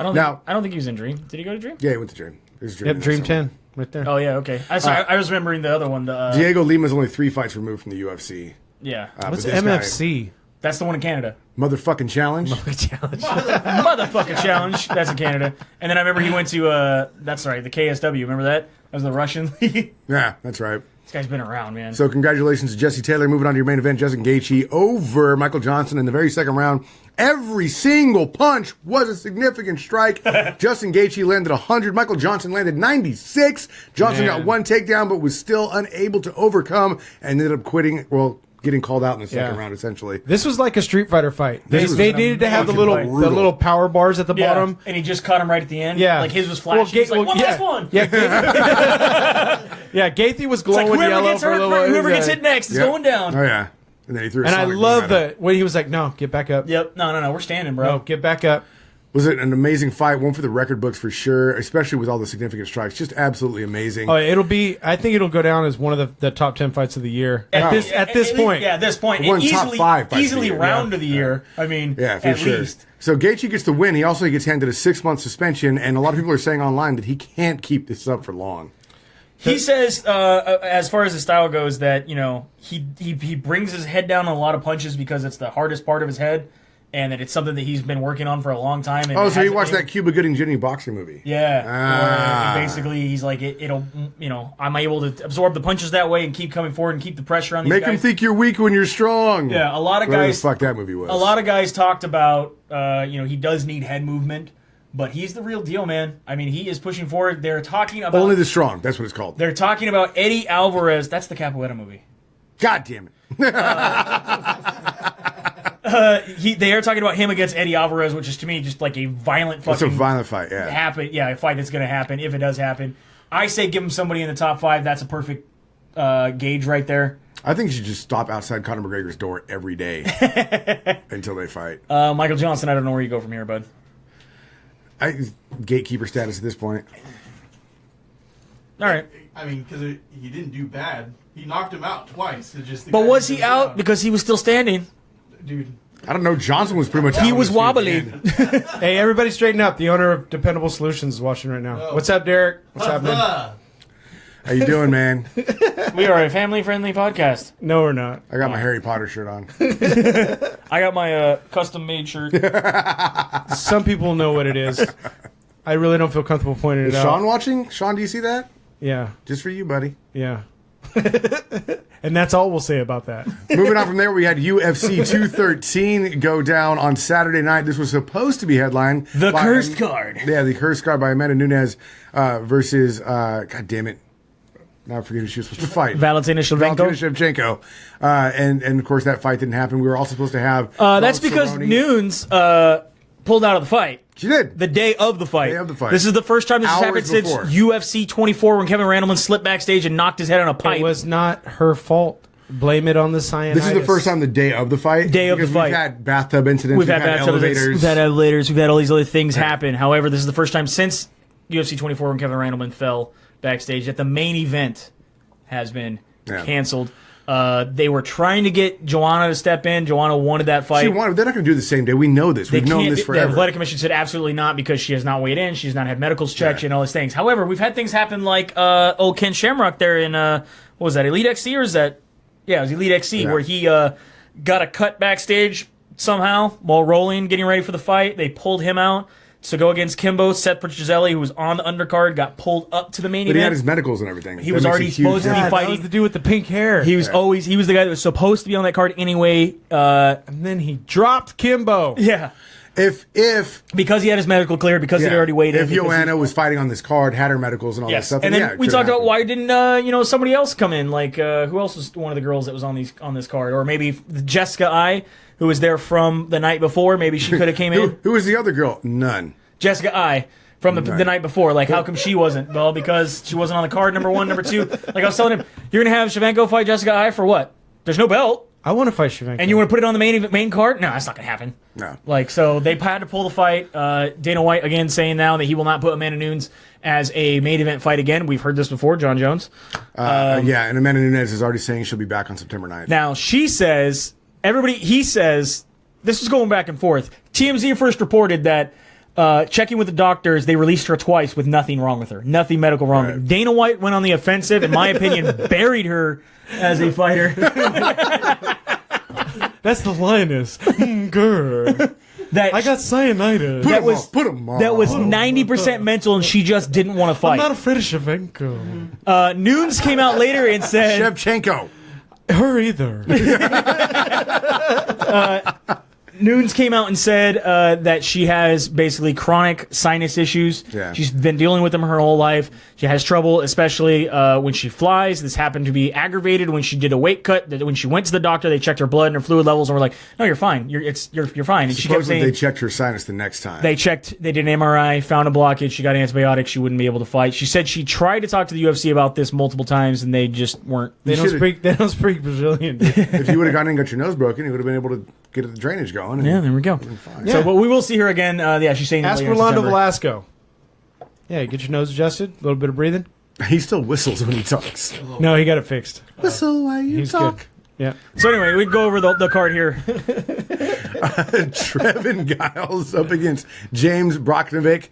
I don't think he was in Dream. Did he go to Dream? Yeah, he went to Dream. There's Yep, Dream That's 10, right there. Oh yeah, okay. I was remembering the other one. Diego Lima's only 3 fights removed from the UFC. Yeah, What's but this guy- MFC? that's the one in Canada. Motherfucking challenge. Motherfucking challenge. That's in Canada. And then I remember he went to that's right, the KSW. Remember that? That was the Russian league. Yeah, that's right. This guy's been around, man. So congratulations to Jesse Taylor. Moving on to your main event, Justin Gaethje over Michael Johnson in the very second round. Every single punch was a significant strike. Justin Gaethje landed 100. Michael Johnson landed 96. Johnson got one takedown, but was still unable to overcome and ended up quitting. Well, getting called out in the second round, essentially. This was like a Street Fighter fight. They was needed to have the amazing fight. little power bars at the Yeah, bottom. and he just caught him right at the end. Yeah, like his was flashing. He's like, one last one. Yeah, Gaethje was It's like glowing whoever yellow gets for a hurt, little while. whoever gets hit next is Yep. going down. Oh, yeah. And then he threw a And I sonic boom love at him. when he was like, "No, get back up. Yep. No, we're standing, bro. No, get back up." Was it an amazing fight? One for the record books for sure, especially with all the significant strikes. Just absolutely amazing. Oh, I think it'll go down as one of the top 10 fights of the year. At this point. Yeah, at this point. One top 5 fights easily of the year. round of the year. I mean, Yeah, for at sure. least. So Gaethje gets the win. He also gets handed a 6-month suspension, and a lot of people are saying online that he can't keep this up for long. He says, as far as his style goes, that he brings his head down on a lot of punches because it's the hardest part of his head, and that it's something that he's been working on for a long time. And So he watched that Cuba Gooding Jr. boxing movie. Yeah. Where basically, he's like, it'll I'm able to absorb the punches that way and keep coming forward and keep the pressure on these Make guys. him think you're weak when you're strong. Yeah, a lot of Whatever guys. the fuck that movie was. A lot of guys talked about, he does need head movement, but he's the real deal, man. I mean, he is pushing forward. They're talking about Only the Strong. That's what it's called. They're talking about Eddie Alvarez. That's the Capoeira movie. God damn it. They are talking about him against Eddie Alvarez, which is to me just like a violent fucking. It's a violent fight, yeah. A fight that's going to happen if it does happen. I say give him somebody in the top 5. That's a perfect gauge right there. I think you should just stop outside Conor McGregor's door every day until they fight. Michael Johnson, I don't know where you go from here, bud. Gatekeeper status at this point. All right. I mean, because he didn't do bad. He knocked him out twice. But was he out because he was still standing? Dude. I don't know. Johnson was pretty much out. He was wobbly. Hey, everybody straighten up. The owner of Dependable Solutions is watching right now. Oh. What's up, Derek? What's happening? How you doing, man? We are a family-friendly podcast. No, we're not. I got my Harry Potter shirt on. I got my custom-made shirt. Some people know what it is. I really don't feel comfortable pointing Is it out. Sean watching? Sean, do you see that? Yeah, Just for you, buddy. yeah. And that's all we'll say about that. Moving on from there, we had UFC 213 go down on Saturday night. This was supposed to be headlined. The cursed card. Yeah, the cursed card by Amanda Nunes versus, God damn it. Now I forget who she was supposed to fight. Valentina Shevchenko. Shevchenko. And of course, that fight didn't happen. We were also supposed to have. That's because Cerrone. Nunes pulled out of the fight. She did. The day of the fight. Day of the fight. This is the first time this has Hours happened before. since UFC 24 when Kevin Randleman slipped backstage and knocked his head on a pipe. It was not her fault. Blame it on the cyanitis. This is the first time the day of the fight. Day of the because fight. We've had bathtub incidents. We've had bathtub elevators. events, we've had elevators, we've had all these other things happen. However, this is the first time since UFC 24 when Kevin Randleman fell backstage that the main event has been canceled. They were trying to get Joanna to step in. Joanna wanted that fight. They're not going to do it the same day. We know this. We've known this forever. The Athletic Commission said absolutely not because she has not weighed in. She's not had medicals checked and all these things. However, we've had things happen like Ken Shamrock there in what was that, Elite XC, or is that it was Elite XC where he got a cut backstage somehow while rolling, getting ready for the fight. They pulled him out to go against Kimbo. Seth Petrozelli, who was on the undercard, got pulled up to the main But event. he had his medicals and everything. He was already supposed to be That was fighting. the dude with the pink hair. He was the guy that was supposed to be on that card anyway. And then he dropped Kimbo. Yeah. If Because he had his medical clear, because he already weighed in. If Joanna was fighting on this card, had her medicals and all that stuff, and then we it talked could've about why didn't somebody else come in? Like who else was one of the girls that was on this card, or maybe Jessica I, who was there from the night before. Maybe she could have came in. Who was the other girl? None. Jessica I from the night before. Like, how come she wasn't? Well, because she wasn't on the card. Number one, number two. Like I was telling him, you're gonna have Shevchenko fight Jessica I for what? There's no belt. I want to fight Shevchenko. And you want to put it on the main card? No, that's not gonna happen. No. Like, so they had to pull the fight. Dana White again saying now that he will not put Amanda Nunes as a main event fight again. We've heard this before, John Jones. And Amanda Nunes is already saying she'll be back on September 9th. Now she says he says this is going back and forth. TMZ first reported that checking with the doctors, they released her twice with nothing wrong with her, nothing medical wrong. Right. Dana White went on the offensive, in my opinion, buried her as a fighter. That's the lioness. Girl. That I got cyanitis. Put him on. that was 90% mental, and she just didn't want to I'm fight. not afraid of Shevchenko. Nunes came out later and said, Shevchenko. Her either. Nunes came out and said that she has basically chronic sinus issues. Yeah. She's been dealing with them her whole life. She has trouble, especially when she flies. This happened to be aggravated when she did a weight cut. That when she went to the doctor, they checked her blood and her fluid levels, and were like, "No, you're fine. You're fine." And she kept Supposedly saying they checked her sinus the next time. they did an MRI, found a blockage. She got antibiotics. She wouldn't be able to fight. She said she tried to talk to the UFC about this multiple times, and they just weren't. They don't speak Brazilian. If you would have gone in and got your nose broken, you would have been able to get the drainage going. And Yeah, there we go. fine. Yeah. So, but we will see her again. Yeah, she's saying Ask later in Rolando September. Velasco. Yeah, get your nose adjusted, a little bit of breathing. He still whistles when he talks. No, he got it fixed. Whistle while you He's talk. good. Yeah. So anyway, we go over the card here. Trevin Giles up against James Broknovic.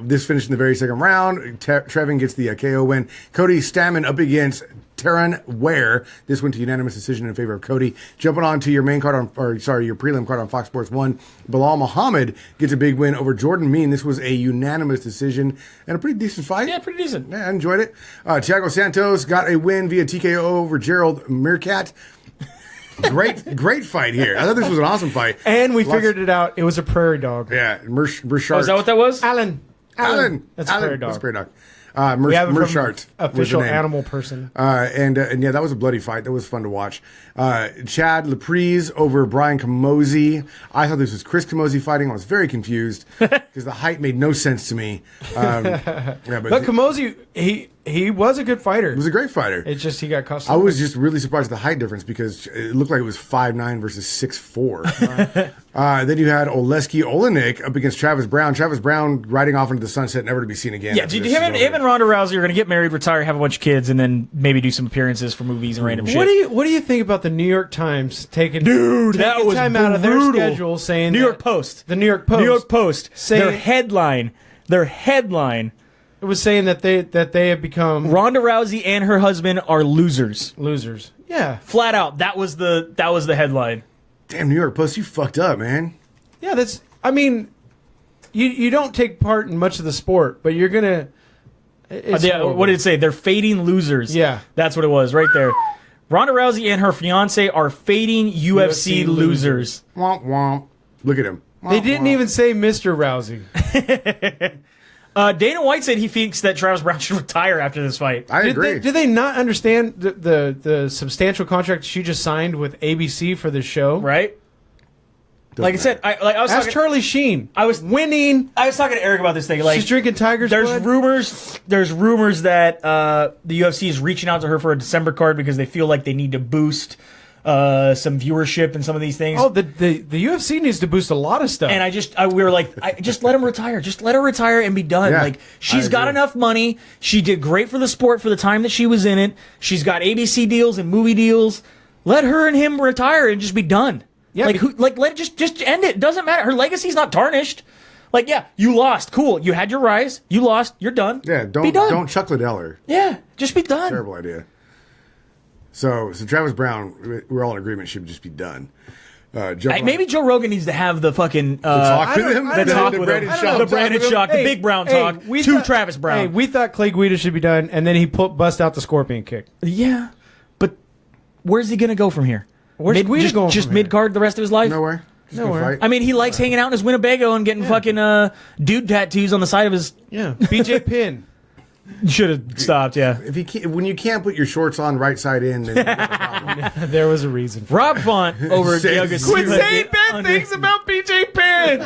This finished in the very second round. Trevin gets the KO win. Cody Stammen up against Taron Ware. This went to unanimous decision in favor of Cody. Jumping on to your main card your prelim card on Fox Sports 1. Bilal Muhammad gets a big win over Jordan Mean. This was a unanimous decision and a pretty decent fight. Yeah, pretty decent. Yeah, I enjoyed it. Thiago Santos got a win via TKO over Gerald Meerkat. Great fight here. I thought this was an awesome fight. And we figured it out. It was a prairie dog. Yeah, Mershart. Oh, is that what that was? Alan. That's a prairie dog. That's a prairie dog. We have it from Mershart. official animal person. And yeah, that was a bloody fight. That was fun to watch. Chad Laprise over Brian Camozzi. I thought this was Chris Camozzi fighting. I was very confused because the height made no sense to me. Yeah, But Camozzi, he was a good fighter. he was a great fighter. It's just he got cussed. I was just really surprised at the height difference because it looked like it was 5'9" versus 6'4". Then you had Oleski Olenek up against Travis Brown. Travis Brown riding off into the sunset, never to be seen again. Yeah, dude, him and Ronda Rousey are going to get married, retire, have a bunch of kids, and then maybe do some appearances for movies and random shit. What do you think about the New York Times taking that was time out of their brutal. schedule saying New York Post. The New York Post. New York Post. Saying- Their headline. It was saying that they have become Ronda Rousey and her husband are losers. losers. Yeah. Flat out. That was the headline. Damn, New York Post, you fucked up, man. Yeah, that's I mean you don't take part in much of the sport, but you're gonna it's horrible. What did it say? They're fading losers. Yeah. That's what it was right there. Ronda Rousey and her fiance are fading UFC losers. Womp womp. Look at him. Womp, They didn't womp. even say Mr. Rousey. Dana White said he thinks that Travis Brown should retire after this fight. I agree. Did they not understand the substantial contract she just signed with ABC for the show? Right? Like I said, I was Ask talking, Charlie Sheen. I was Winning. I was talking to Eric about this thing. Like, She's drinking Tiger's there's blood. rumors that the UFC is reaching out to her for a December card because they feel like they need to boost some viewership and some of these things. Oh, the UFC needs to boost a lot of stuff. And we were like, just let him retire. Just let her retire and be done. Yeah, like, she's I got agree. enough money. She did great for the sport for the time that she was in it. She's got ABC deals and movie deals. Let her and him retire and just be done. Yeah, Let it just end it. Doesn't matter. Her legacy's not tarnished. Like, yeah, you lost. Cool. You had your rise. You lost. You're done. Yeah, be done. don't Chuck Liddell her. Yeah, just be done. Terrible idea. So Travis Brown, we're all in agreement, should just be done. Maybe Joe Rogan needs to have the fucking talk with him. I don't the know. talk The with him. Brandon I don't Shaw know. The talk Brandon with him. Shaw, the big Brown talk we to thought- Travis Brown. Hey, we thought Clay Guida should be done, and then he bust out the scorpion kick. Yeah, but where's he gonna go from here? Where's Guida just, going Just from here? mid card the rest of his life. Nowhere. Just gonna Nowhere. fight. I mean, he likes hanging out in his Winnebago and getting fucking dude tattoos on the side of his. Yeah, BJ Penn. Should have stopped. Yeah. If you can't, when you can't put your shorts on right side in, then you got a problem. There was a reason. Rob Font over at Say- the August. Quit Saying bad things about BJ Penn.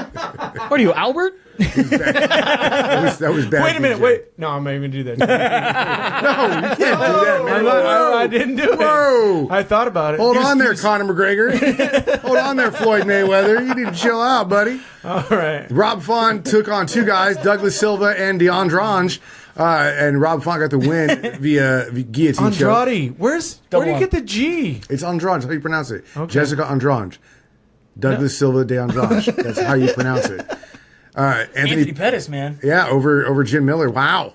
What are you, Albert? that was bad. Wait a minute. DJ. Wait. No, I'm not even gonna do that. No, you can't do that, man. I didn't do it. Whoa. I thought about it. Hold on there, Conor McGregor. Hold on there, Floyd Mayweather. You need to chill out, buddy. All right. Rob Font took on two guys, Douglas Silva and DeAndrange. And Rob Font got the win via guillotine choke. Andrade. Where do you get the G? It's Andrange. How you pronounce it? Okay. Jessica Andrange. Douglas Silva de Andrange. That's how you pronounce it. Anthony Pettis, man. Yeah, over Jim Miller. Wow.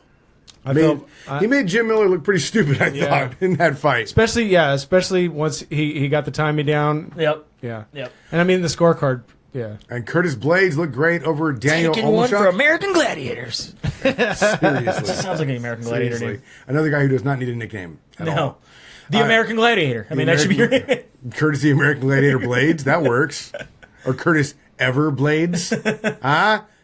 He made Jim Miller look pretty stupid, I thought, in that fight. Especially once he got the timing down. Yep. Yeah. Yep. And I mean the scorecard. Yeah. And Curtis Blades looked great over Daniel Taking one for Olmshock. American Gladiators. Seriously. Sounds like an American Gladiator Seriously. name. Another guy who does not need a nickname at all. No. The American Gladiator. I mean, that should be your name. Curtis the American Gladiator Blades. That works. Or Curtis Everblades.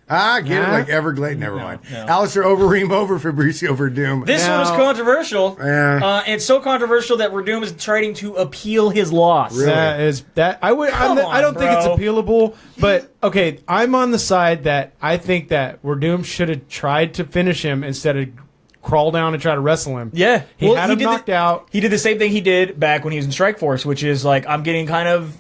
Get it like Everglade. Never mind. no. Alistair Overeem over Fabricio Verdum. This one was Now- controversial. Yeah. It's so controversial that Verdum is trying to appeal his loss. Really? That is that I would. Come I don't on, think it's bro. appealable, but okay. I'm on the side that I think that Verdum should have tried to finish him instead of crawl down and try to wrestle him. Yeah. He had him knocked out. He did the same thing he did back when he was in Strikeforce, which is like, I'm getting kind of,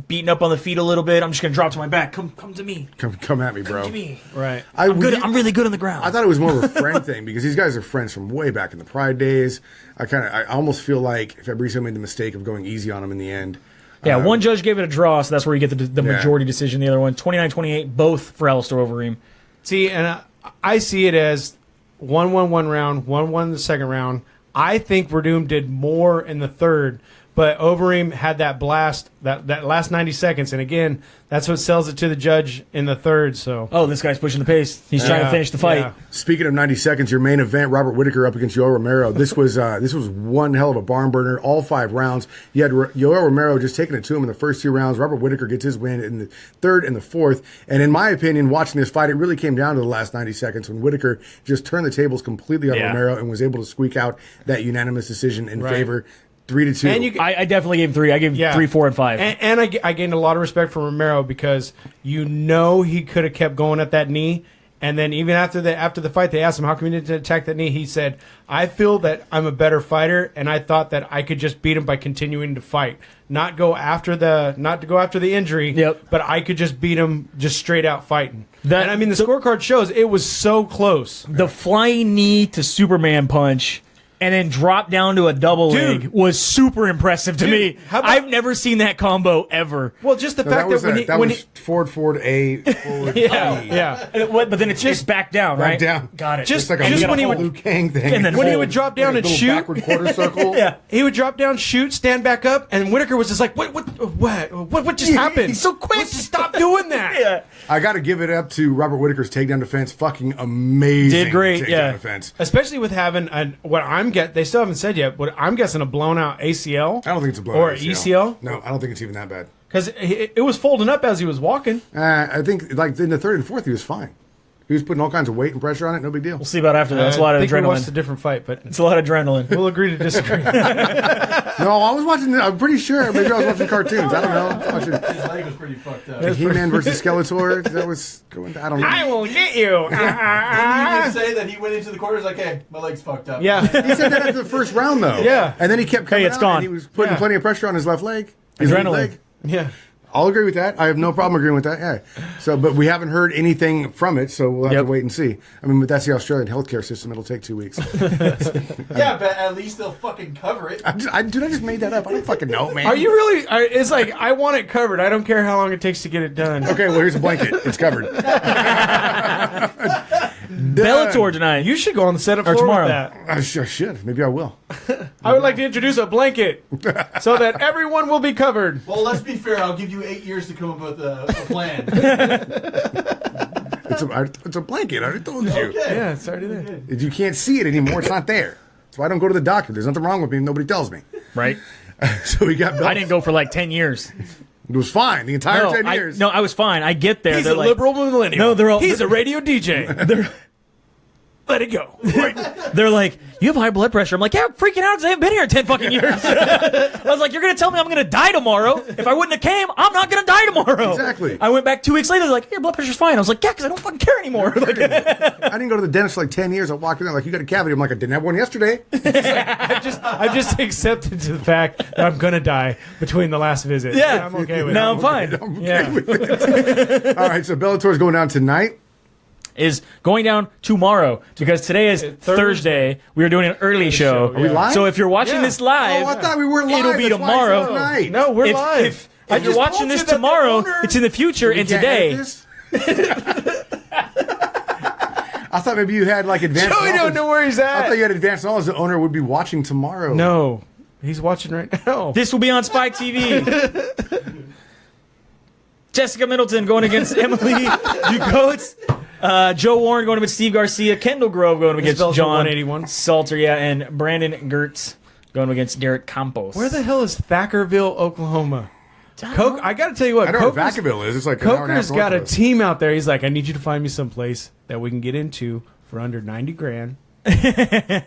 beaten up on the feet a little bit. I'm just going to drop to my back. Come to me. Come at me, bro. Come to me. Right. I'm good. I'm really good on the ground. I thought it was more of a friend thing because these guys are friends from way back in the Pride days. I almost feel like Fabrizio made the mistake of going easy on him in the end. Yeah, one judge gave it a draw, so that's where you get the majority decision. The other one, 29-28, both for Alistair Overeem. See, and I see it as 1-1 one round, 1-1 the second round. I think Verdum did more in the third, but Overeem had that blast, that last 90 seconds, and again, that's what sells it to the judge in the third. So, this guy's pushing the pace. He's trying to finish the fight. Yeah. Speaking of 90 seconds, your main event, Robert Whittaker up against Yoel Romero. This was one hell of a barn burner. All 5 rounds. You had Yoel Romero just taking it to him in the first 2 rounds. Robert Whittaker gets his win in the third and the fourth. And in my opinion, watching this fight, it really came down to the last 90 seconds when Whittaker just turned the tables completely on Romero and was able to squeak out that unanimous decision in favor. 3-2. And I definitely gave him 3. I gave him 3, 4, and 5. And I gained a lot of respect for Romero because he could have kept going at that knee. And then even after the fight, they asked him, how come you didn't attack that knee? He said, I feel that I'm a better fighter, and I thought that I could just beat him by continuing to fight. Not to go after the injury, but I could just beat him just straight out fighting. The scorecard shows it was so close. The flying knee to Superman punch and then drop down to a double leg was super impressive to me. I've never seen that combo ever. Well, just the fact that when he forward A, forward but then it's just back down, right? Back down. Got it. Just like a just when he would Liu Kang thing. And then when he would drop down and shoot, backward quarter circle. he would drop down, shoot, stand back up, and Whittaker was just like, what just happened? He's so quick. Stop doing that. I got to give it up to Robert Whittaker's takedown defense. Fucking amazing. Did great. Takedown defense. Especially with having they still haven't said yet, but I'm guessing a blown out ACL. I don't think it's a blown or out ACL. No, I don't think it's even that bad. Because it was folding up as he was walking. I think like in the third and fourth he was fine. He was putting all kinds of weight and pressure on it. No big deal. We'll see about after that. It's a lot of I think we watched adrenaline. a different fight, but It's a lot of adrenaline. we'll agree to disagree. No, I was watching. I'm pretty sure. Maybe I was watching cartoons. I don't know. I was watching His leg was pretty fucked up. He-Man versus Skeletor. That was going. I don't know. I will get you. Didn't he just say that he went into the corner? Like, hey, my leg's fucked up. Yeah. He said that after the first round, though. Yeah. And then he kept coming it's out, gone. and he was putting plenty of pressure on his left leg. His Adrenaline. right leg. Yeah. I'll agree with that. I have no problem agreeing with that. Yeah. So, but we haven't heard anything from it, so we'll have to wait and see. I mean, but that's the Australian healthcare system. It'll take 2 weeks. Yeah, but at least they'll fucking cover it. I just made that up. I don't fucking know, man. Are you really? It's like, I want it covered. I don't care how long it takes to get it done. Okay, well, here's a blanket. It's covered. Bellator tonight. You should go on the set of Or floor tomorrow. with that. I should. Maybe I will. I would like to introduce a blanket so that everyone will be covered. Well, let's be fair. I'll give you 8 years to come up with a plan. It's a blanket. I already told you. Okay. Yeah, it's already there. You can't see it anymore. It's not there. So I don't go to the doctor. There's nothing wrong with me. Nobody tells me. Right? So we got belts. I didn't go for like 10 years. It was fine. The entire 10 years. I was fine. I get there. He's They're a like, liberal millennial. No, they're all- He's a radio DJ. Let it go. They're like, you have high blood pressure. I'm like, yeah, I'm freaking out because I haven't been here in 10 fucking years. I was like, you're going to tell me I'm going to die tomorrow. If I wouldn't have came, I'm not going to die tomorrow. Exactly. I went back 2 weeks later. They're like, your blood pressure's fine. I was like, yeah, because I don't fucking care anymore. I didn't go to the dentist for like 10 years. I walked in there like, you got a cavity. I'm like, I didn't have one yesterday. I've just accepted to the fact that I'm going to die between the last visit. Yeah. I'm okay with No, it. I'm fine. I'm okay Yeah. with it. All right, so Bellator's going down tonight. Is going down tomorrow because today is Thursday. We are doing an early show. Are we live? So if you're watching this live, Oh, I thought we were live. It'll be That's why I tomorrow. said tonight. No, we're if, live. If you're just watching told this you that the tomorrow, owner- it's in the future and You can't edit today. this? I thought maybe you had like advanced Joey knowledge. don't know where he's I thought at. you had advanced knowledge. The owner would be watching tomorrow. No, he's watching right now. This will be on Spike TV. Jessica Middleton going against Emily Ducotes. Joe Warren going against Steve Garcia. Kendall Grove going against Bellator John 181. Salter. Yeah, and Brandon Gertz going against Derek Campos. Where the hell is Thackerville, Oklahoma? I got to tell you what. I know where Coker's Vacaville is. It's like an hour and a half Coker's got a north of us. team out there. He's like, I need you to find me some place that we can get into for under 90 grand. Valerie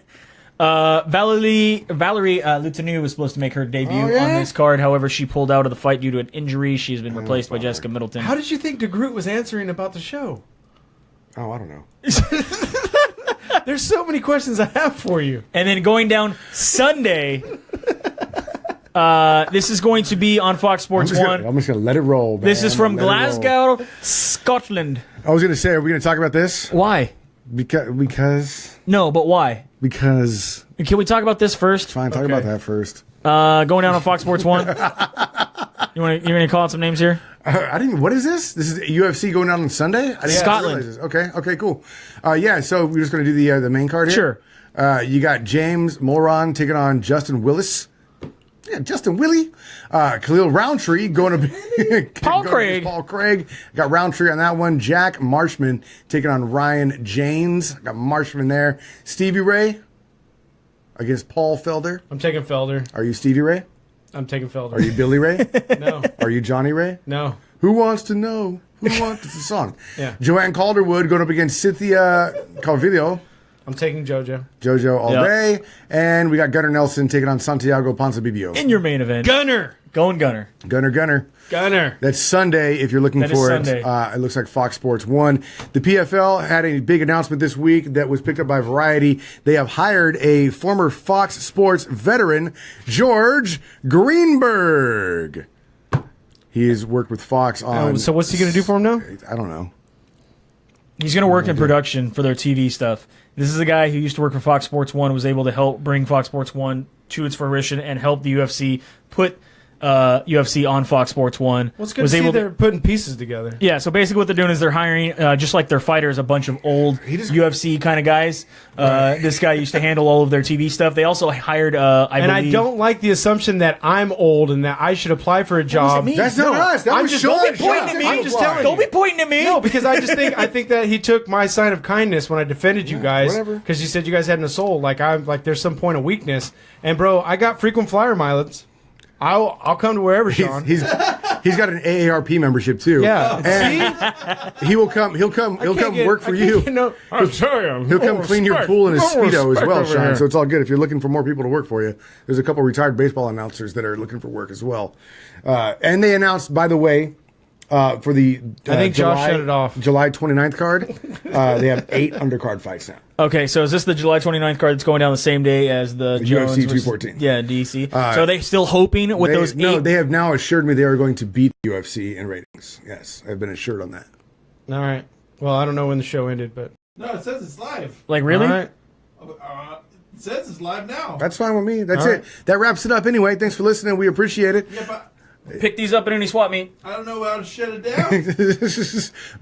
Lutanu was supposed to make her debut on this card. However, she pulled out of the fight due to an injury. She's been replaced by Jessica Middleton. How did you think DeGroot was answering about the show? Oh, I don't know. There's so many questions I have for you. And then going down Sunday, This is going to be on Fox Sports 1. I'm just gonna let it roll. Man. This is from Let it roll. Glasgow, Scotland. I was gonna say, are we gonna talk about this? Why? Because No, but why? Can we talk about this first? fine. Talk about that first. Going down on Fox Sports 1. You gonna call out some names here? I didn't. What is this? This is UFC going down on Sunday. I didn't Scotland. realize this. Okay, cool. Yeah, so we're just gonna do the main card here. Sure. You got James Moran taking on Justin Willis. Yeah, Justin Willie. Khalil Roundtree going to Paul Craig. Paul Craig. Got Roundtree on that one. Jack Marshman taking on Ryan James. Got Marshman there. Stevie Ray against Paul Felder. I'm taking Felder. Are you Stevie Ray? I'm taking Felder. Are you Billy Ray? No. Are you Johnny Ray? No. Who wants to know? Who wants the song? Yeah. Joanne Calderwood going up against Cynthia Calvillo. I'm taking JoJo. JoJo all day. And we got Gunnar Nelson taking on Santiago Ponzinibbio. In your main event. Gunner. Going Gunner. Gunner. That's Sunday if you're looking That is for Sunday. it. It looks like Fox Sports 1. The PFL had a big announcement this week that was picked up by Variety. They have hired a former Fox Sports veteran, George Greenberg. He has worked with Fox on... So what's he going to do for him now? I don't know. He's going to work in production for their TV stuff. This is a guy who used to work for Fox Sports 1, was able to help bring Fox Sports 1 to its fruition and help the UFC put UFC on Fox Sports 1. Well, it's good to see they're putting pieces together. Yeah, so basically what they're doing is they're hiring, just like their fighters, a bunch of old UFC kind of guys. This guy used to handle all of their TV stuff. They also hired, I don't like the assumption that I'm old and that I should apply for a job. That's not us. That was Sean. Don't be pointing at me. I'm just telling Don't you. be pointing at me. No, because I think that he took my sign of kindness when I defended you guys, whatever. because you said you guys had a soul. Like there's some point of weakness. And bro, I got frequent flyer mileage. I'll come to wherever, Sean. He's got an AARP membership too. Yeah. And he'll come work for you. I'm sorry. He'll come clean your pool in his Speedo as well, Sean. So it's all good. If you're looking for more people to work for you, there's a couple retired baseball announcers that are looking for work as well. And they announced, by the way, for the I think Josh shut it off. July 29th card, they have 8 undercard fights now. Okay, so is this the July 29th card that's going down the same day as the Jones UFC 214? Yeah, DC. So are they still hoping with those 8? No, they have now assured me they are going to beat UFC in ratings. Yes, I've been assured on that. All right. Well, I don't know when the show ended, but No, it says it's live. Like, really? All right. It says it's live now. That's fine with me. That's All it. right. That wraps it up anyway. Thanks for listening. We appreciate it. Yeah, but Pick these up at any swap meet. I don't know how to shut it down.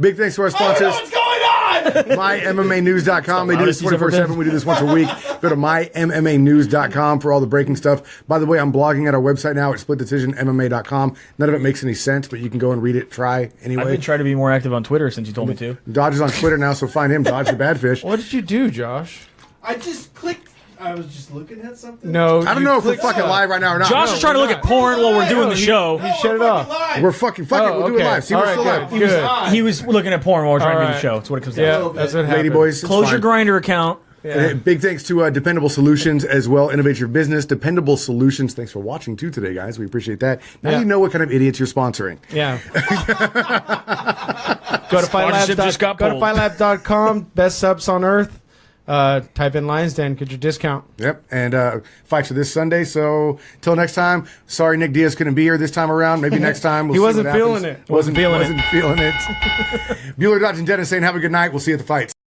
Big thanks to our I don't know sponsors. what's going on. MyMMAnews.com. They do this Loudest he's ever 24/7. been. We do this once a week. Go to MyMMAnews.com for all the breaking stuff. By the way, I'm blogging at our website now at SplitDecisionMMA.com. None of it makes any sense, but you can go and read it. Try anyway. I've been trying to be more active on Twitter since you told me to. Dodge is on Twitter now, so find him. Dodge the Bad Fish. What did you do, Josh? I just clicked. I was just looking at something. No, I don't know if we're fucking live right now or not. Josh is trying to look at porn while we're doing the show. He shut it off. Live. We're fucking it. We'll do it okay. live. See, All we're right, still good. live. He was Good. He was looking at porn while we're trying to do the Alright. show. That's what it comes down Yeah, to. that's what happened. Lady boys. it's Close your fine. Grinder account. Big thanks to Dependable Solutions as well. Innovate your business. Dependable Solutions. Thanks for watching too today, guys. We appreciate that. Now Yeah. you know what kind of idiots you're sponsoring. Yeah. Go to Sponsorship just got pulled. FightLab.com. Best subs on earth. Type in Lions Den. Get your discount. Yep. And fights are this Sunday. So till next time. Sorry Nick Diaz couldn't be here this time around. Maybe next time. We'll He see wasn't what feeling happens. it. Wasn't feeling it. Bueller, Dodge, and Dennis saying have a good night. We'll see you at the fights.